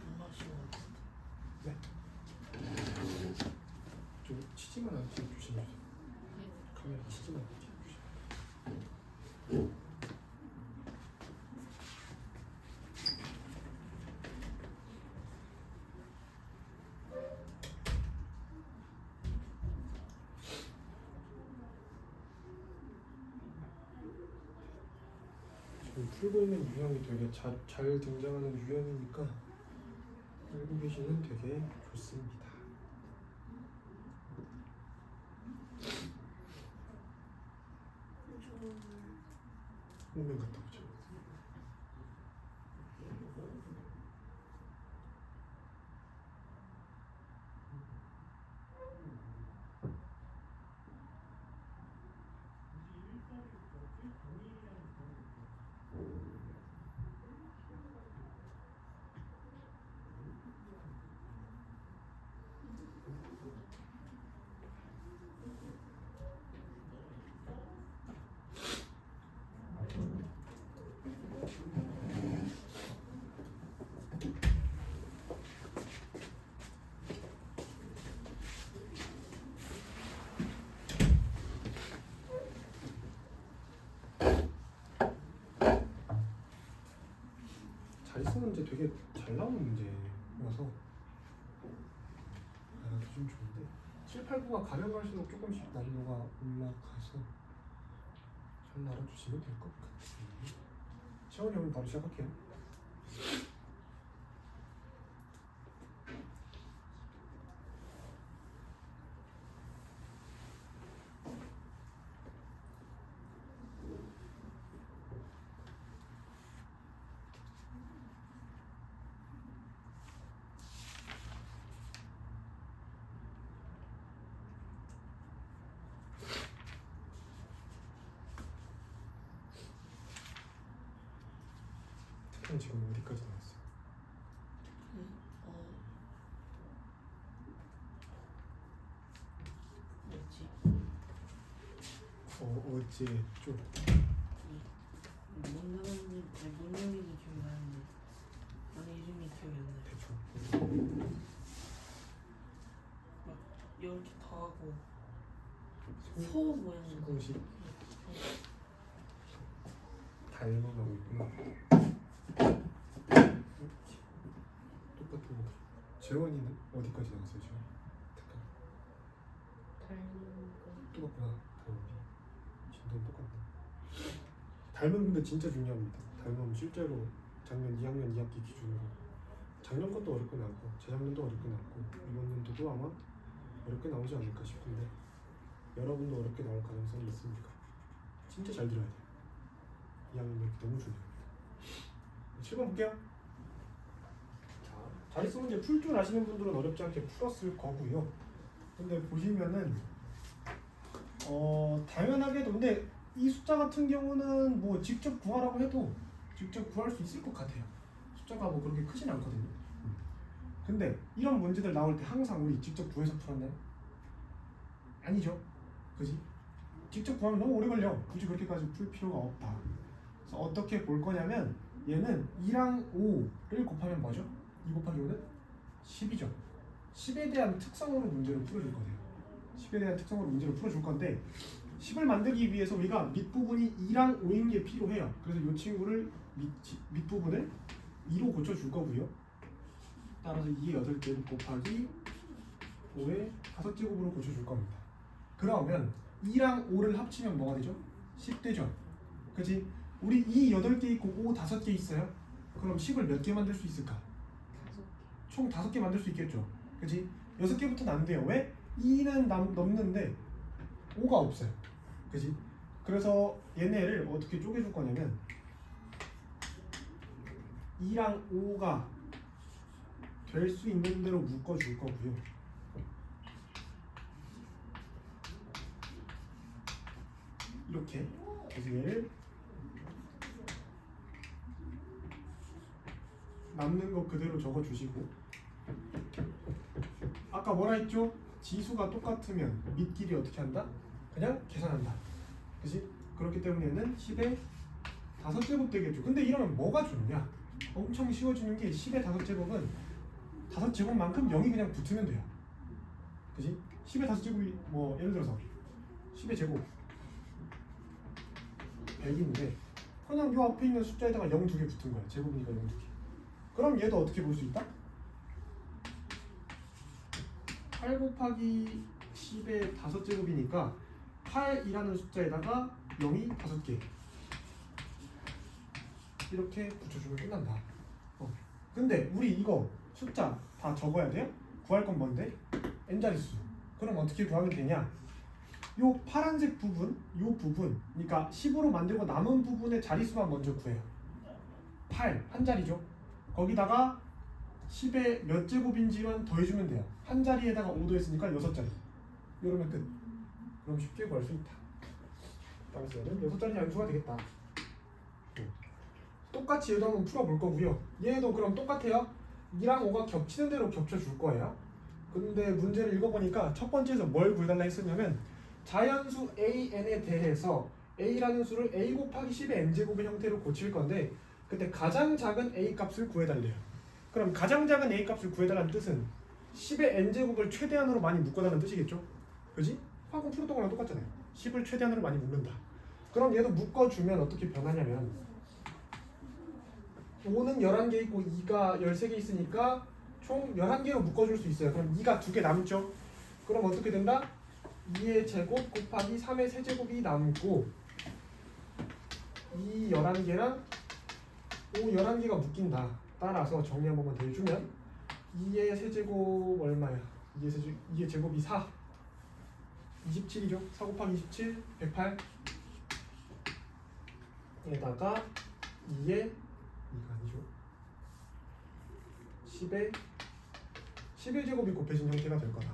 존나 쉬워. 네. 좀 치지만 않게 조심해주세요. 카메라 치지만 않게 조심해주세요. 지금 풀고 있는 유형이 되게 잘 등장하는 유형이니까 알고 계시면 되게 좋습니다. 오면 갔다 오죠. 자릿수 문제 되게 잘 나오는 문제여서 알아도 좀 좋은데 7, 8, 9가 가면 갈수록 조금씩 난이도가 올라가서 잘 알아두시면 될 것 같아요. 채원이 형은 바로 시작할게요. 특강 지금 어디까지 나왔어요? 뭐지? 어제 좀 뭔 사람인지, 아니 뭔 놈인지 기억이 나는데 나는 이름이 기억이 안 나. 대충 막 이렇게 다 하고 소 모양으로. 소공식 닮아가고 있구나. 똑같은 거. 재원이는 어디까지 나왔어요 지금? 특강 닮은 똑같구나. 닮음이 진도는 똑같네. 닮은 근데 진짜 중요합니다. 닮음 실제로 작년 2학년 2학기 기준으로 작년 것도 어렵게 나왔고 재작년도 어렵게 나왔고 이번 연도도 아마 어렵게 나오지 않을까 싶은데 여러분도 어렵게 나올 가능성이 있으니까 진짜 잘 들어야 돼요. 2학년 이렇게 너무 중요합니다. 7번 볼게요. 자, 자릿수 문제 풀 줄 아시는 분들은 어렵지 않게 풀었을 거고요. 근데 보시면은 당연하게도 근데 이 숫자 같은 경우는 뭐 직접 구하라고 해도 직접 구할 수 있을 것 같아요. 숫자가 뭐 그렇게 크진 않거든요. 근데 이런 문제들 나올 때 항상 우리 직접 구해서 풀었나요? 아니죠. 그지? 직접 구하면 너무 오래 걸려. 굳이 그렇게까지 풀 필요가 없다. 그래서 어떻게 볼 거냐면 얘는 2랑 5를 곱하면 뭐죠? 2 곱하기 5는 10이죠. 10에 대한 특성으로 문제를 풀어줄 거예요. 10에 대한 특성으로 문제를 풀어줄 건데 10을 만들기 위해서 우리가 밑부분이 2랑 5인 게 필요해요. 그래서 이 친구를 밑부분을 2로 고쳐줄 거고요. 따라서 2의 8제곱 곱하기 5의 5제곱으로 고쳐줄 겁니다. 그러면 2랑 5를 합치면 뭐가 되죠? 10 되죠. 그치? 우리 2 8개 있고 5 5개 있어요. 그럼 10을 몇 개 만들 수 있을까? 5개. 총 5개 만들 수 있겠죠. 그치? 6개부터는 안 돼요. 왜? 2는 넘는데 5가 없어요. 그치? 그래서 얘네를 어떻게 쪼개줄 거냐면 2랑 5가 될 수 있는 대로 묶어줄 거고요. 이렇게. 그래서 얘를 남는 거 그대로 적어주시고 아까 뭐라 했죠? 지수가 똑같으면 밑길이 어떻게 한다? 그냥 계산한다. 그치? 그렇기 때문에 얘는 10의 5제곱 되겠죠. 근데 이러면 뭐가 좋냐? 엄청 쉬워지는 게 10의 5제곱은 5제곱만큼 0이 그냥 붙으면 돼요. 그지? 10의 5제곱이 뭐 예를 들어서 10의 제곱 100인데 그냥 요 앞에 있는 숫자에다가 0 2개 붙은 거야. 제곱이니까 0 2개. 그럼 얘도 어떻게 볼 수 있다? 8 곱하기 10의 5제곱이니까 8이라는 숫자에다가 0이 5개 이렇게 붙여주면 끝난다. 근데 우리 이거 숫자 다 적어야 돼요? 구할 건 뭔데? n자릿수. 그럼 어떻게 구하면 되냐? 요 파란색 부분, 요 부분, 그러니까 10으로 만들고 남은 부분의 자릿수만 먼저 구해요. 8, 한 자리죠. 거기다가 10의 몇 제곱인지만 더해주면 돼요. 한 자리에다가 5 더했으니까 6자리. 이러면 끝. 그럼 쉽게 구할 수 있다. 따라서 얘는 6자리 양수가 되겠다. 똑같이 얘도 한번 풀어볼 거고요. 얘도 그럼 똑같아요. 2랑 5가 겹치는 대로 겹쳐줄 거예요. 근데 문제를 읽어보니까 첫 번째에서 뭘 구해달라 했었냐면 자연수 an에 대해서 a라는 수를 a 곱하기 10의 n제곱의 형태로 고칠 건데 그때 가장 작은 a 값을 구해달래요. 그럼 가장 작은 a 값을 구해달라는 뜻은 10의 n제곱을 최대한으로 많이 묶어달라는 뜻이겠죠? 그지? 방금 풀었던 거랑 똑같잖아요. 10을 최대한으로 많이 묶는다. 그럼 얘도 묶어주면 어떻게 변하냐면 5는 11개 있고 2가 13개 있으니까 총 11개로 묶어줄 수 있어요. 그럼 2가 2개 남죠? 그럼 어떻게 된다? 2의 제곱 곱하기 3의 세제곱이 남고 이 11개랑 5 11개가 묶인다. 따라서 정리 한 번만 더 해주면 2의 세제곱 얼마야? 2의 제곱이 4 27이죠? 4 곱하기 27 108 에다가 2의 2가 아니죠. 10의 제곱이 곱해진 형태가 될 거다.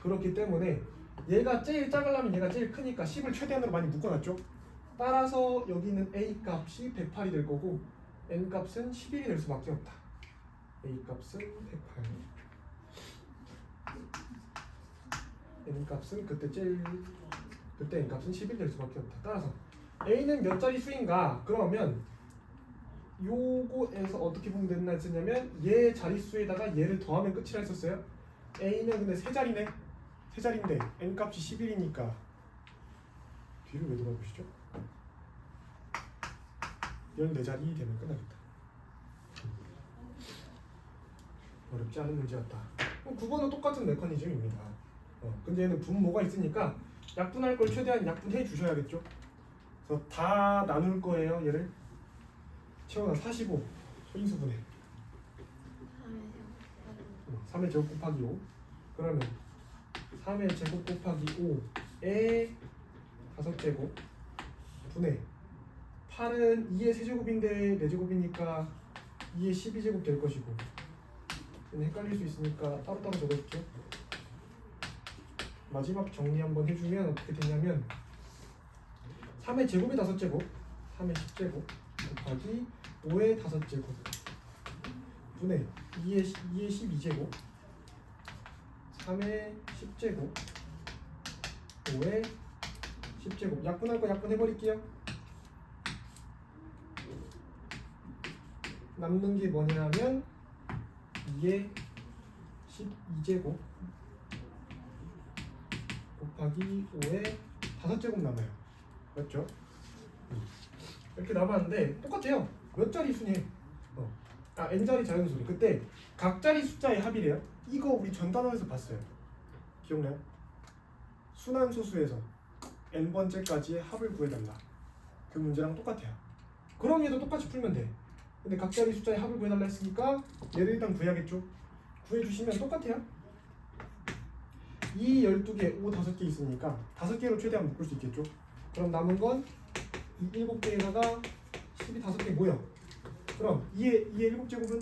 그렇기 때문에 얘가 제일 작으려면 얘가 제일 크니까 10을 최대한으로 많이 묶어놨죠. 따라서 여기는 a 값이 108이 될 거고 n 값은 11이 될 수밖에 없다. a 값은 108 n 값은 그때 n 값은 11이 될 수밖에 없다. 따라서 a는 몇 자리 수인가? 그러면 요거에서 어떻게 보면 된다 했었냐면 얘 자릿수에다가 얘를 더하면 끝이라 했었어요. a는 근데 세 자리네. 세 자리인데 n 값이 11이니까 뒤로 왜 돌아보시죠? 14자리 되면 끝나겠다. 어렵지 않은 문제였다. 9번은 똑같은 메커니즘입니다. 근데 얘는 분모가 있으니까 약분할 걸 최대한 약분해 주셔야겠죠. 그래서 다 나눌 거예요. 얘를 채워놔. 45 소인수분해 3의 제곱 곱하기 5 그러면 3의 제곱 곱하기 5에 5제곱 분해 8은 2의 세제곱인데 4제곱이니까 2의 12제곱 될 것이고 헷갈릴 수 있으니까 따로따로 적어줄게요. 마지막 정리 한번 해주면 어떻게 되냐면 3의 제곱이 5제곱 3의 10제곱 곱하기 5의 5제곱 분해 2의 12제곱 3의 10제곱 5의 10제곱 약분할 거 약분해버릴게요. 남는 게 뭐냐면 2의 12제곱 곱하기 5의 5제곱 남아요. 맞죠? 이렇게 남았는데 똑같아요. 몇 자리 수니? n자리 자연수니. 그때 각 자리 숫자의 합이래요. 이거 우리 전 단원에서 봤어요. 기억나요? 순환소수에서 n번째까지의 합을 구해달라. 그 문제랑 똑같아요. 그럼 얘도 똑같이 풀면 돼. 근데 각 자리 숫자의 합을 구해달라 했으니까 얘를 일단 구해야겠죠. 구해주시면 똑같아요. 이 12개, 5 5개 있으니까 5개로 최대한 묶을 수 있겠죠. 그럼 남은 건 이 7개에다가 10이 5개 모여. 그럼 2의 7제곱은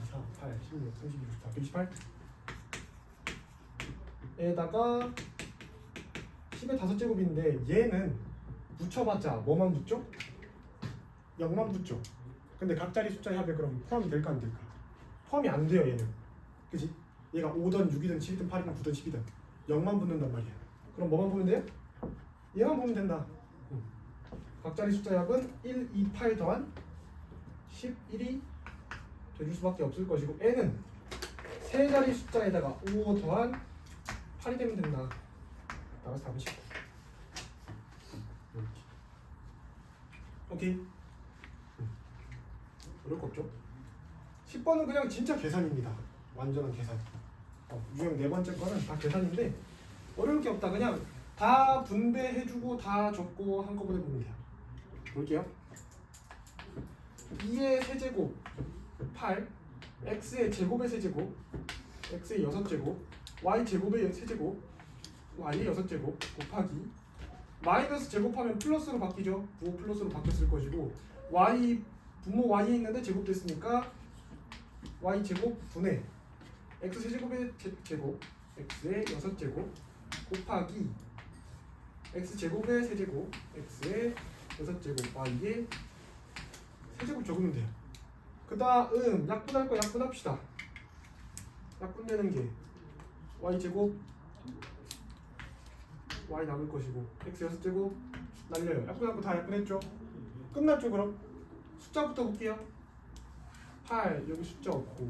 4, 8, 16, 32, 64, 128 에다가 10의 5제곱인데 얘는 붙여봤자 뭐만 붙죠? 0만 붙죠. 근데 각 자리 숫자의 합에 그럼 포함이 될까 안 될까? 포함이 안 돼요 얘는. 그치? 얘가 5든 6이든 7이든 8이든 9든 10이든 0만 붙는단 말이야. 그럼 뭐만 보면 돼요? 얘만 보면 된다. 각자리 숫자 합은 1, 2, 8 더한 11이 돼줄 수밖에 없을 것이고 n은 세 자리 숫자에다가 5 더한 8이 되면 된다. 나가서 답은 19. 이렇게. 오케이. 어려울 거 없죠? 10번은 그냥 진짜 계산입니다. 완전한 계산. 유형 네 번째 거는 다 계산인데 어려울 게 없다. 그냥 다 분배해주고 다 적고 한꺼번에 보면 돼요. 볼게요. 2의 세제곱 8, x의 제곱의 세제곱, x의 6제곱, y 제곱의 세제곱, y의 6제곱 곱하기 마이너스 제곱하면 플러스로 바뀌죠. 부호 플러스로 바뀌었을 것이고 y 분모 y에 있는데 제곱됐으니까 y 제곱 분의 x 세제곱의 제곱, x의 6제곱 곱하기 x 제곱의 세제곱, x의 6제곱, y의 세제곱 적으면 돼요. 그 다음 약분할 거 약분합시다. 약분되는 게 y 제곱 y 남을 것이고 x 6제곱 날려요. 약분할 거 다 약분했죠? 끝났죠 그럼? 숫자부터 볼게요. 8 여기 숫자 없고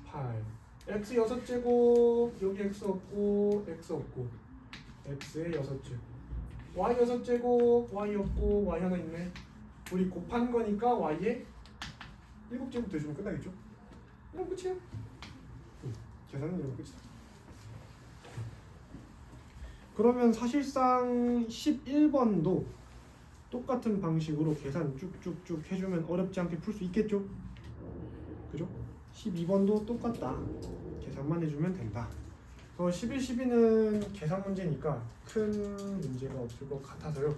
8 x 6제곱 여기 x 없고 x의 6제곱 y 6제곱 y 없고 y 하나 있네. 우리 곱한 거니까 y에 7제곱 대주면 끝나겠죠? 그럼 끝이야. 계산은 이러면 끝이다. 그러면 사실상 11번도 똑같은 방식으로 계산 쭉쭉쭉 해주면 어렵지 않게 풀 수 있겠죠? 그죠? 12번도 똑같다. 계산만 해주면 된다. 11, 12는 계산 문제니까 큰 문제가 없을 것 같아서요.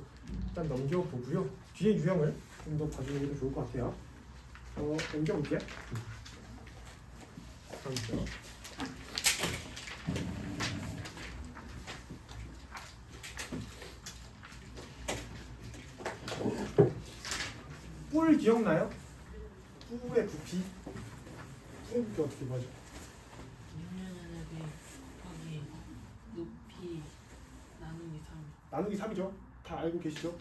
일단 넘겨보고요. 뒤에 유형을 좀 더 봐주는 게 좋을 것 같아요. 넘겨볼게요. 잠시만요. 뿔 기억나요? 뿔의 부피? 뿔의 부피 어떻게 봐죠? 유면연합이 곱하기 높이 나누기 3. 나누기 3이죠? 다 알고 계시죠?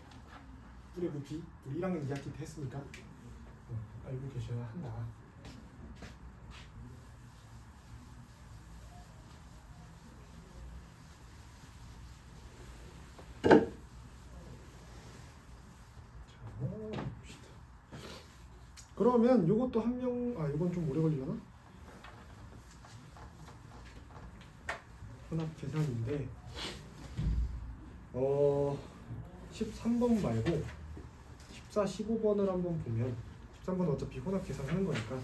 뿔의 부피 우리 1학년 2학기 때 했으니까 알고 계셔야 한다. 봅시다. 그러면 요것도 한 명, 이건 좀 오래 걸리려나? 혼합 계산인데 13번 말고 14, 15번을 한번 보면 13번은 어차피 혼합 계산하는 거니까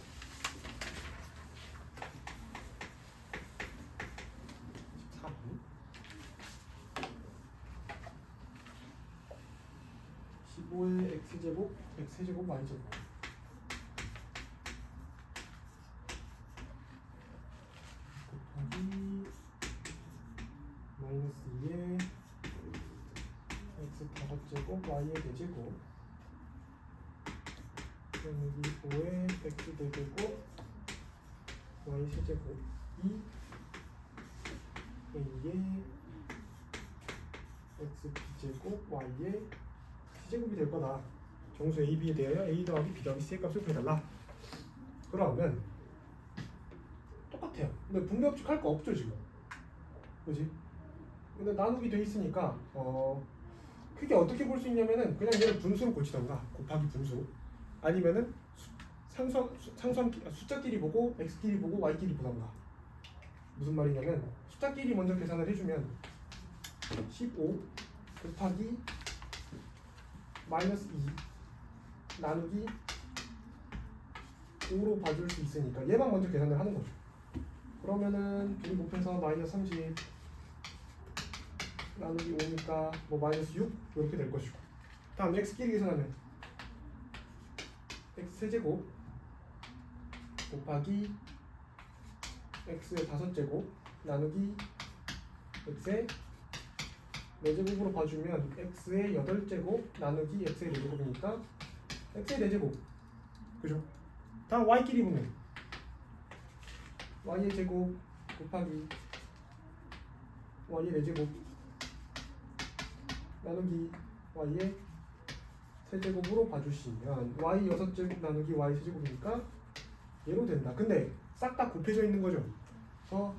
14번 15의 x제곱, x제곱, y제곱 곱하기 마이너스 2의 x 5제곱, y의 4제곱 여기 5의 x 4제곱, y 세제곱 2 a의 x b제곱, y의 c제곱이 될 거다. 정수 a, b에 대하여 a 더하기 b 더하기 c의 값을 구해달라. 그러면 똑같아요. 근데 분배법칙 할 거 없죠 지금. 그지? 근데 나누기 돼 있으니까 크게 어떻게 볼 수 있냐면은 그냥 얘를 분수로 고치던가 곱하기 분수 아니면은 숫자끼리 보고 x끼리 보고 y끼리 보던가. 무슨 말이냐면 숫자끼리 먼저 계산을 해주면 15 곱하기 마이너스 2 나누기 5로 봐줄 수 있으니까 얘만 먼저 계산을 하는 거죠. 그러면은 둘이 곱해서 마이너스 30 나누기 5니까 뭐 마이너스 6 이렇게 될 것이고 다음 x끼리 계산하면 x 세제곱 곱하기 x의 5제곱 나누기 x의 4제곱으로 봐주면 x의 8제곱 나누기 x의 4제곱이니까 x의 4제곱 그죠? 다음 y끼리 보면 y의 제곱 곱하기 y의 4제곱 나누기 y의 세제곱으로 봐주시면 y 6제곱 나누기 y 세제곱이니까 얘로 된다. 근데 싹 다 곱해져 있는 거죠.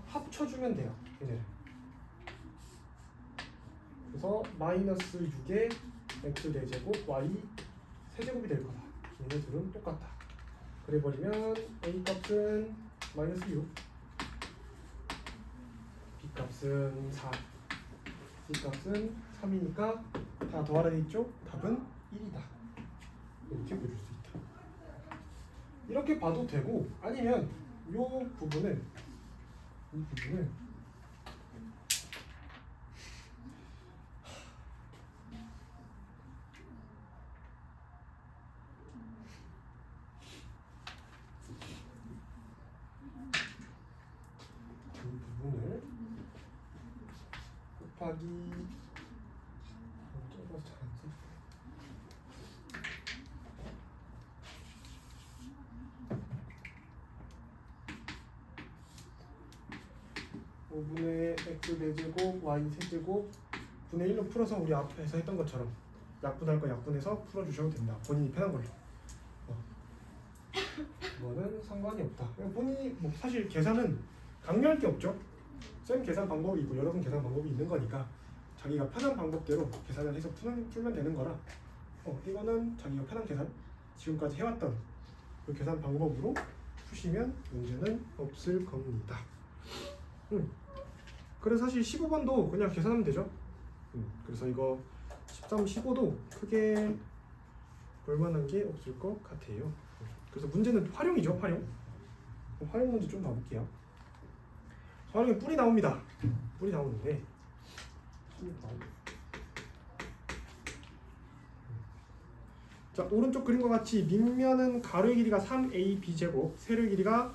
합쳐주면 돼요. 얘네를. 그래서 마이너스 6의 x 4제곱 y 세제곱이 될 거다. 얘네 둘은 똑같다. 그래버리면 a 값은 마이너스 6, b 값은 4, c 값은 3이니까 다 더하라 돼 있죠? 답은 1이다. 이렇게 보여줄 수 있다. 이렇게 봐도 되고, 아니면 이 부분을 곱하기 적어서 잘안 써. 5분의 x 4제곱 y 세제곱 분의 1로 풀어서 우리 앞에서 했던 것처럼 약분할 거 약분해서 풀어주셔도 됩니다. 본인이 편한 걸로. 그거는 상관이 없다. 본인이 뭐 사실 계산은 강요할 게 없죠. 쌤 계산 방법이 있고 여러분 계산 방법이 있는 거니까 자기가 편한 방법대로 계산을 해서 풀면 되는 거라 이거는 자기가 편한 계산 지금까지 해왔던 그 계산 방법으로 푸시면 문제는 없을 겁니다. 그래서 사실 15번도 그냥 계산하면 되죠. 그래서 이거 13, 15도 크게 볼만한 게 없을 것 같아요. 그래서 문제는 활용이죠. 활용 문제 좀 봐볼게요. 활용에 뿔이 나옵니다. 뿔이 나오는데 자, 오른쪽 그림과 같이 밑면은 가로의 길이가 3ab제곱, 세로의 길이가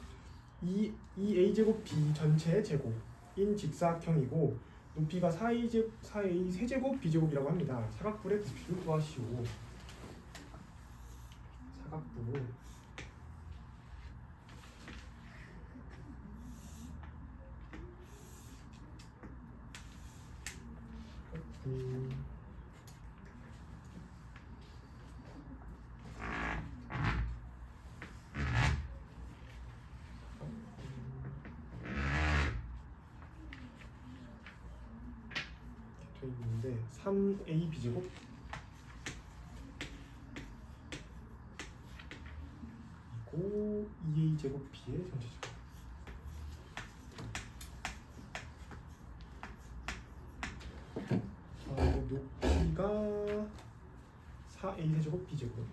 2a제곱 b 전체의 제곱인 직사각형이고 높이가 4a 세제곱 b제곱이라고 합니다. 사각뿔의 부피를 구하시오. 사각뿔 돼 있는데 3a b제곱 이고 2a 제곱 b의 전체 제곱. 높이가 4a 세제곱 b제곱.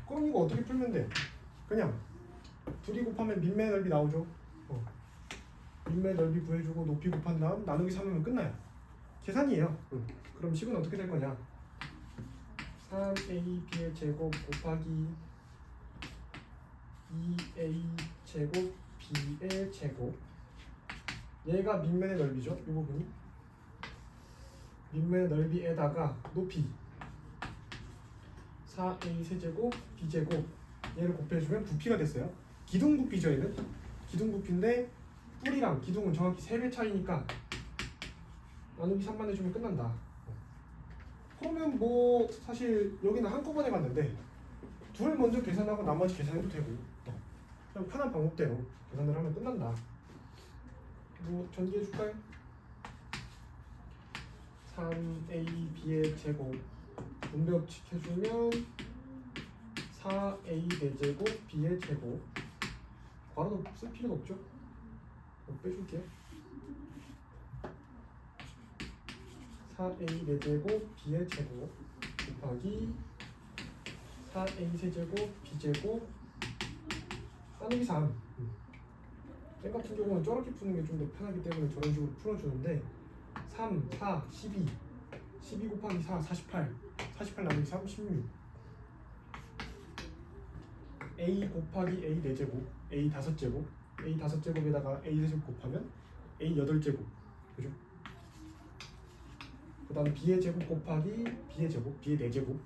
그럼 이거 어떻게 풀면 돼? 그냥 둘이 곱하면 밑면 넓이 나오죠. 밑면 넓이 구해주고 높이 곱한 다음 나누기 3하면 끝나요. 계산이에요. 그럼 식은 어떻게 될 거냐? 3ab의 제곱 곱하기 2a 제곱 b의 제곱. 얘가 밑면의 넓이죠. 이 부분이 밑면의 넓이에다가 높이 4a 세제곱 b제곱 얘를 곱해주면 부피가 됐어요. 기둥 부피죠. 얘는 기둥 부피인데 뿔이랑 기둥은 정확히 3배 차이니까 나누기 3만 해주면 끝난다. 그러면 뭐 사실 여기는 한꺼번에 봤는데 둘 먼저 계산하고 나머지 계산해도 되고 그냥 편한 방법대로 계산을 하면 끝난다. 뭐 전개해줄까요? 3ab의 제곱 분배법칙 해주면 4a 4제곱 b의 제곱. 괄호도 쓸 필요가 없죠? 빼줄게요. 4a 4제곱 b의 제곱 곱하기 4a 세제곱 b제곱 나누기 3. 쌤 같은 경우는 저렇게 푸는 게 좀 더 편하기 때문에 저런 식으로 풀어주는데 3, 4, 12 12 곱하기 4, 48 48 나누기 3, 16 a 곱하기 a 4제곱 a 5제곱 a 5제곱에다가 a 세제곱 곱하면 a 8제곱 그죠? 그 다음 b의 제곱 곱하기 b의 제곱 b의 4제곱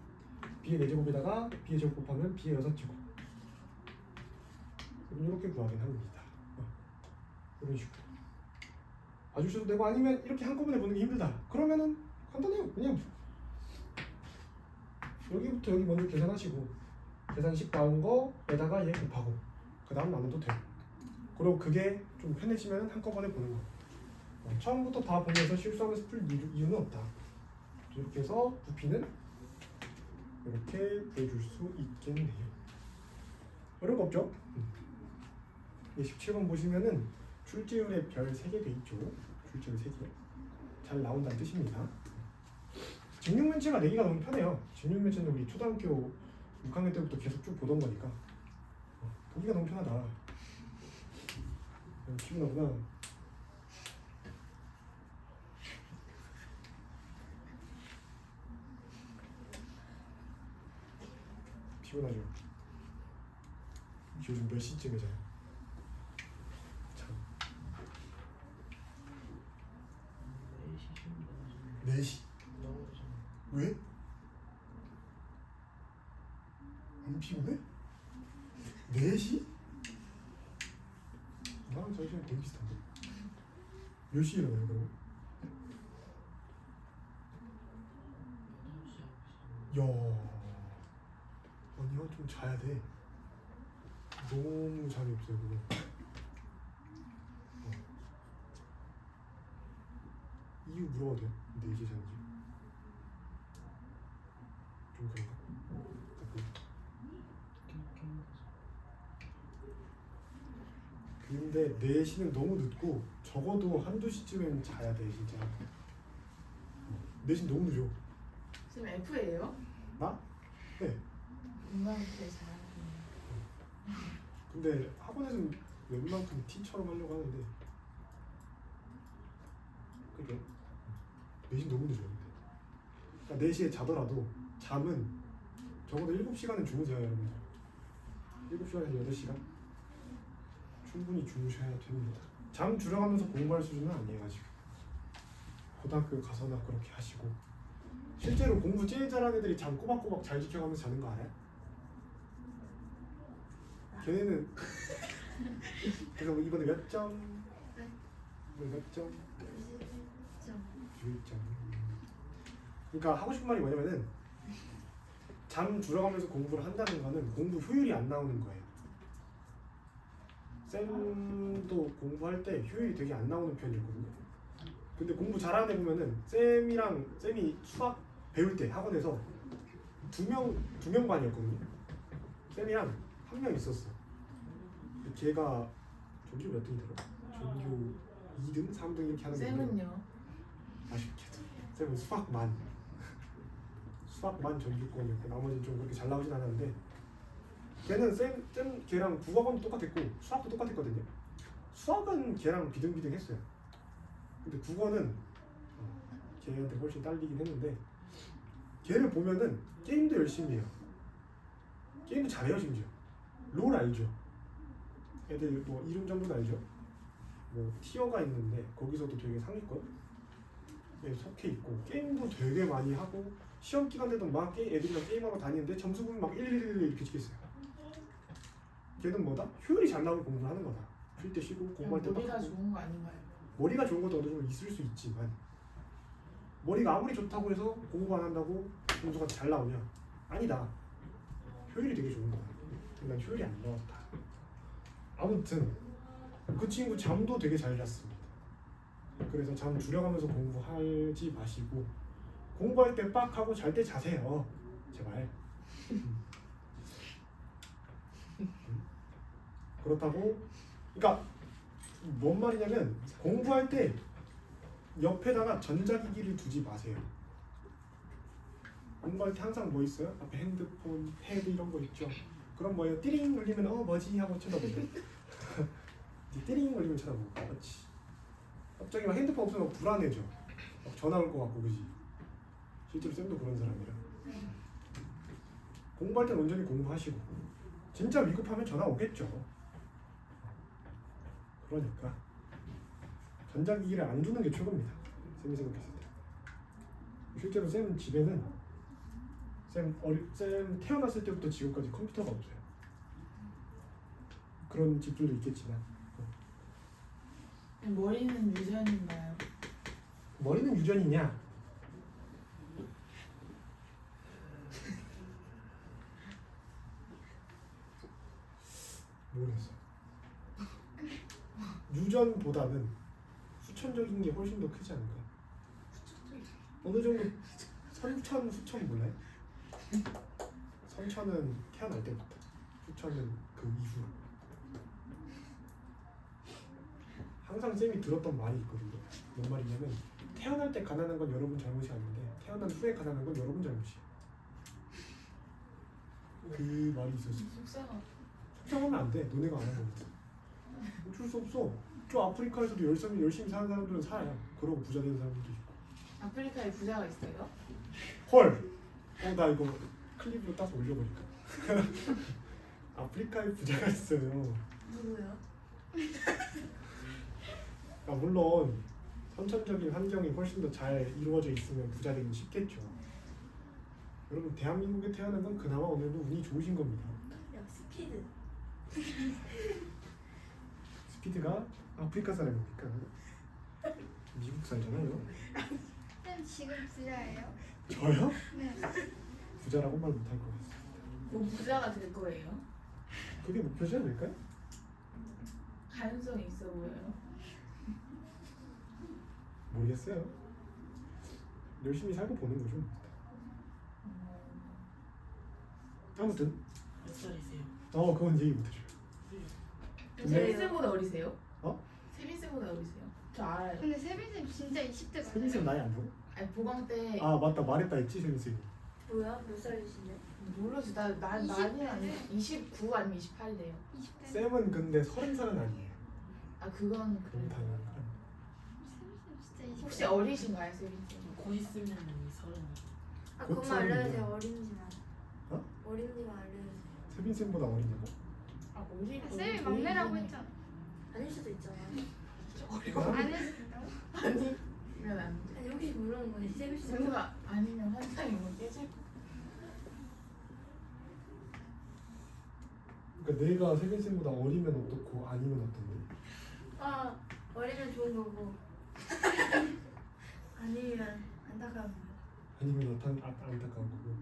b의 4제곱에다가 b의 제곱 곱하면 b의 6제곱 이렇게 구하긴 합니다. 이런 식으로 봐주셔도 되고 아니면 이렇게 한꺼번에 보는 게 힘들다. 그러면은 간단해요. 그냥 여기부터 여기 먼저 계산하시고 계산식 나온 거에다가 얘 곱하고 그 다음 나눠도 돼요. 그리고 그게 좀 편해지면 한꺼번에 보는 거. 처음부터 다 보면서 실수하면서 풀 이유는 없다. 이렇게 해서 부피는 이렇게 구해줄 수 있겠네요. 어려운 거 없죠? 17번 보시면은 출제율에 별 3개 돼 있죠. 출제율 3개. 잘 나온다는 뜻입니다. 직육면체가 내기가 너무 편해요. 직육면체는 우리 초등학교 6학년 때부터 계속 쭉 보던 거니까 보기가 너무 편하다. 피곤하구나. 피곤하죠. 요즘 몇 시쯤에 자요? 참. 4시? 왜? 안 피곤해? 4시? 나랑 저희 시간 되게 비슷한데? 몇 시에 일어나요 그러면? 야, 아니요 좀 자야 돼. 너무 잠이 없어요 그거. 이유 물어봐도 돼요? 4시에 자는지? 좀 그런가? 근데 4시는 너무 늦고 적어도 한두 시쯤엔 자야 돼 진짜. 4시는 너무 늦어. 쌤 F예요? 나? 네. 인간한테 잘하는. 근데 학원에서는 웬만큼 T처럼 하려고 하는데 그게 4시는 너무 늦어요. 그러니까 4시에 자더라도 잠은 적어도 7시간은 주무세요 여러분. 7시간에서 8시간 충분히 주무셔야 됩니다. 잠 줄여가면서 공부할 수준은 아니에요 아직. 고등학교 가서나 그렇게 하시고. 실제로 공부 제일 잘하는 애들이 잠 꼬박꼬박 잘 지켜가면서 자는 거 알아요? 걔네는 그래서 이번에 몇 점? 이번에 몇 점? 11점. 그러니까 하고 싶은 말이 뭐냐면은 잠 줄여가면서 공부를 한다는 거는 공부 효율이 안 나오는 거예요. 쌤도 공부할 때 효율이 되게 안 나오는 편이었거든요. 근데 공부 잘하는 애 보면은 쌤이 수학 배울 때 학원에서 두 명 반이었거든요. 쌤이랑 한 명 있었어. 걔가 전교 몇 등이더라? 전교 2등, 3등 이렇게 하는 거. 쌤은요? 아쉽게도 쌤은 수학만 전교권이었고 나머지는 좀 그렇게 잘 나오진 않았는데 걔는 걔랑 국어만 똑같았고 수학도 똑같았거든요. 수학은 걔랑 비등비등했어요. 근데 국어는 걔한테 훨씬 딸리긴 했는데 걔를 보면은 게임도 열심히 해요. 게임도 잘해요 심지어. 롤 알죠? 애들 뭐 이름 정도는 알죠? 뭐 티어가 있는데 거기서도 되게 상위권에 속해 있고 게임도 되게 많이 하고 시험 기간 때도 막 애들이랑 게임하고 다니는데 점수 보면 막 111 이렇게 찍혔어요. 걔는 뭐다? 효율이 잘 나오게 공부를 하는 거다. 쉴 때 쉬고 공부할 때 머리가 하고. 좋은 거 아닌가요? 머리가 좋은 것도 어느 정도 있을 수 있지만 머리가 아무리 좋다고 해서 공부 안 한다고 점수가 잘 나오냐? 아니다. 효율이 되게 좋은 거다. 난 효율이 안 나왔다. 아무튼 그 친구 잠도 되게 잘 잤습니다. 그래서 잠 줄여가면서 공부하지 마시고 공부할 때 빡 하고 잘 때 자세요. 제발. 그렇다고 그러니까 뭔 말이냐면 공부할 때 옆에다가 전자기기를 두지 마세요. 공부할 때 항상 뭐 있어요? 앞에 핸드폰, 패드 이런 거 있죠. 그럼 뭐예요? 띠링 울리면 뭐지 하고 쳐다보죠. 띠링 울리면 쳐다보고 그렇지. 갑자기 막 핸드폰 없으면 불안해져. 막 전화 올 것 같고 그지. 실제로 쌤도 그런 사람이라. 공부할 땐 온전히 공부하시고 진짜 위급하면 전화 오겠죠. 그러니까 전자기기를 안 두는 게 최고입니다. 쌤이 생각했을 때. 실제로 쌤 집에는 쌤 태어났을 때부터 지금까지 컴퓨터가 없어요. 그런 집들도 있겠지만 머리는 유전인가요? 머리는 유전이냐? 모르겠어. 유전보다는 후천적인 게 훨씬 더 크지 않을까? 어느 정도 선천, 후천 몰라요? 선천은 태어날 때부터, 후천은 그 이후. 항상 쌤이 들었던 말이 있거든요. 뭔 말이냐면 태어날 때 가난한 건 여러분 잘못이 아닌데 태어난 후에 가난한 건 여러분 잘못이에요. 그 말이 있었어. 속상하. 속상하면 안 돼. 너네가 안 하는 거지. 어쩔 수 없어. 저 아프리카에서도 열심히 사는 사람들은 살아요. 그러고 부자 되는 사람들도 있고. 아프리카에 부자가 있어요? 헐! 나 이거 클립으로 따서 올려버릴까? 아프리카에 부자가 있어요. 누구요? 물론 선천적인 환경이 훨씬 더 잘 이루어져 있으면 부자 되기 쉽겠죠. 여러분 대한민국에 태어난 건 그나마 오늘도 운이 좋으신 겁니다. 야 스피드. 스피드가 아프리카 사람입니까? 미국 살잖아요. 쌤 지금 부자예요? 저요? 네. 부자라고 말 못할 것 같습니다. 뭐 부자가 될 거예요? 그게 목표지 않을까요? 가능성이 있어 보여요. 모르겠어요. 열심히 살고 보는 거죠. 아무튼 몇 살이세요? 그건 얘기 못해줘요. 세빈쌤보다 어리세요? 어? 세빈쌤보다 어리세요? 저 알아요. 근데 세빈쌤 진짜 20대 같아요. 세빈쌤 나이 안 보여? 아니 보강 때 아 맞다 말했다 했지 세빈쌤이. 뭐야? 몇 살이시냐? 몰라서 나 20 많이 아니 29 아니면 28이래요. 20대. 쌤은 근데 30살은 아니에요. 아 그건 그럼 그래요. 당연한 세빈쌤 진짜 20대. 혹시 어리신가요, 세빈쌤? 곧 있으면 서른. 아 곧 그것만 알려주세요. 서른이야. 어린지만. 어? 어린지만 알려주세요. 세빈쌤보다 어리냐고? 아 어리. 쌤이 막내라고 했잖아. 아닐 수도 있잖아. 안 했다고? 아니면 안 돼. 아니 혹시 모르는 거지. 세빈 씨. 누가 아니면 환상이 뭐 깨질 거. 그러니까 내가 세빈쌤보다 어리면 어떻고 아니면 어떤데? 아 어리면 좋은 거고. 아니면 안타까운 거. 아니면 안타까운 거고.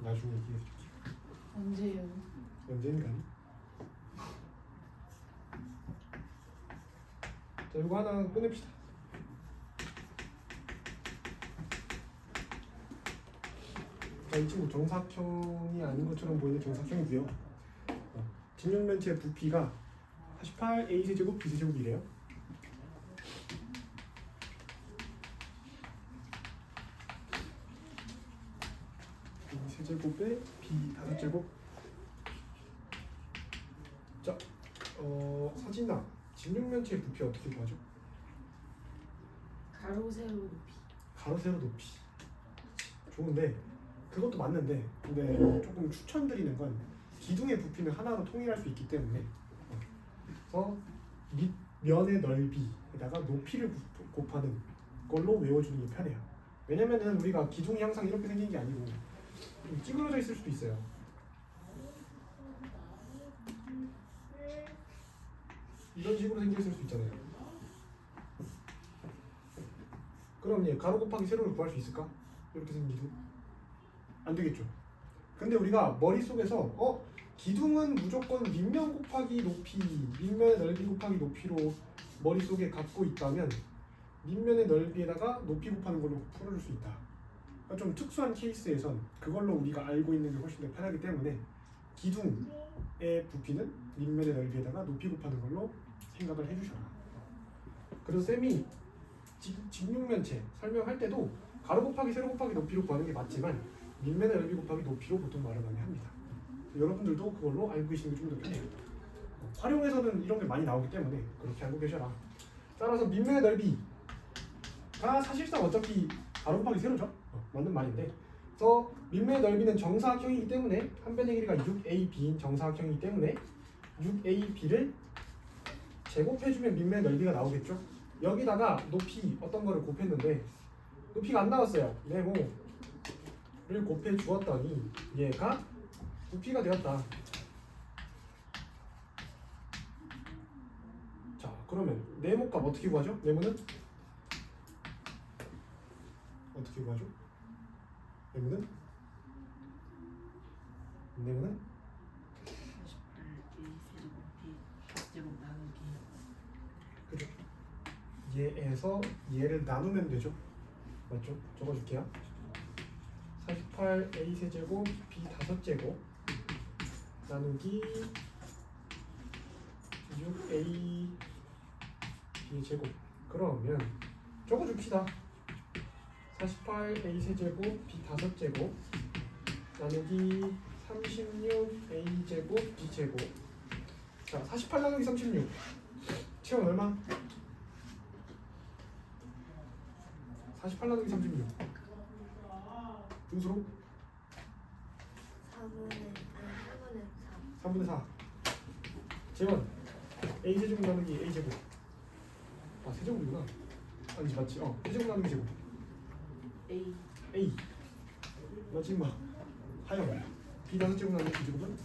나중에 얘기해줄게. 언제요? 언젠간. 자 이거 하나 꺼냅시다. 자, 이 친구 정사각형이 아닌 것처럼 보이는 정사각형이고요. 직육면체 부피가 48 a 세제곱 b 세제곱이래요. a 세제곱에 b 다섯 제곱. 자, 서진아, 직육면체의 부피 어떻게 구하죠? 가로 세로 높이. 가로 세로 높이. 좋은데 그것도 맞는데 근데 조금 추천드리는 건 기둥의 부피는 하나로 통일할 수 있기 때문에 그래서 밑면의 넓이에다가 높이를 곱하는 걸로 외워주는 게 편해요. 왜냐면은 우리가 기둥이 항상 이렇게 생긴 게 아니고 좀 찌그러져 있을 수도 있어요. 이런 식으로 생겨 있을 수 있잖아요. 그럼 얘 가로 곱하기 세로를 구할 수 있을까? 이렇게 생긴 기둥? 안 되겠죠. 근데 우리가 머릿속에서 기둥은 무조건 밑면 곱하기 높이, 밑면의 넓이 곱하기 높이로 머릿속에 갖고 있다면 밑면의 넓이에다가 높이 곱하는 걸로 풀어줄 수 있다. 그러니까 좀 특수한 케이스에선 그걸로 우리가 알고 있는 게 훨씬 더 편하기 때문에 기둥의 부피는 밑면의 넓이에다가 높이 곱하는 걸로 생각을 해주셔라. 그래서 쌤이 직육면체 설명할 때도 가로 곱하기 세로 곱하기 높이로 구하는 게 맞지만 밑면의 넓이 곱하기 높이로 보통 말을 많이 합니다. 여러분들도 그걸로 알고 계시는 게 좀 더 편해요. 활용에서는 이런 게 많이 나오기 때문에 그렇게 알고 계셔라. 따라서 밑면의 넓이가 사실상 어차피 가로 곱하기 세로죠. 맞는 말인데 그래서 밑면의 넓이는 정사각형이기 때문에 한 변의 길이가 6AB인 정사각형이기 때문에 6AB를 제곱해주면 밑면의 넓이가 나오겠죠. 여기다가 높이 어떤 거를 곱했는데 높이가 안 나왔어요. 네모를 곱해 주었더니 얘가 부피가 되었다. 그러면 네모값 어떻게 구하죠? 네모는 어떻게 구하죠? 네모는 48a 세제곱 b 4제곱 나누기 그죠? 얘에서 얘를 나누면 되죠? 맞죠? 적어줄게요. 48a 세제곱 b 5제곱 나누기 6a b 제곱. 그러면 적어줍시다. 48a 세제곱 b 5제곱 나누기 36a 제곱 b 제곱. 자, 48 나누기 36. 채원 얼마? 48 나누기 36. 분수로 3분의 4. 재원 a 제곱 나누기 a 제곱. 아, 세제곱이구나. 아니지, 맞지? 세제곱 나누기 제곱. A 마지막 하영 b 5제곱 나누기 b 제곱은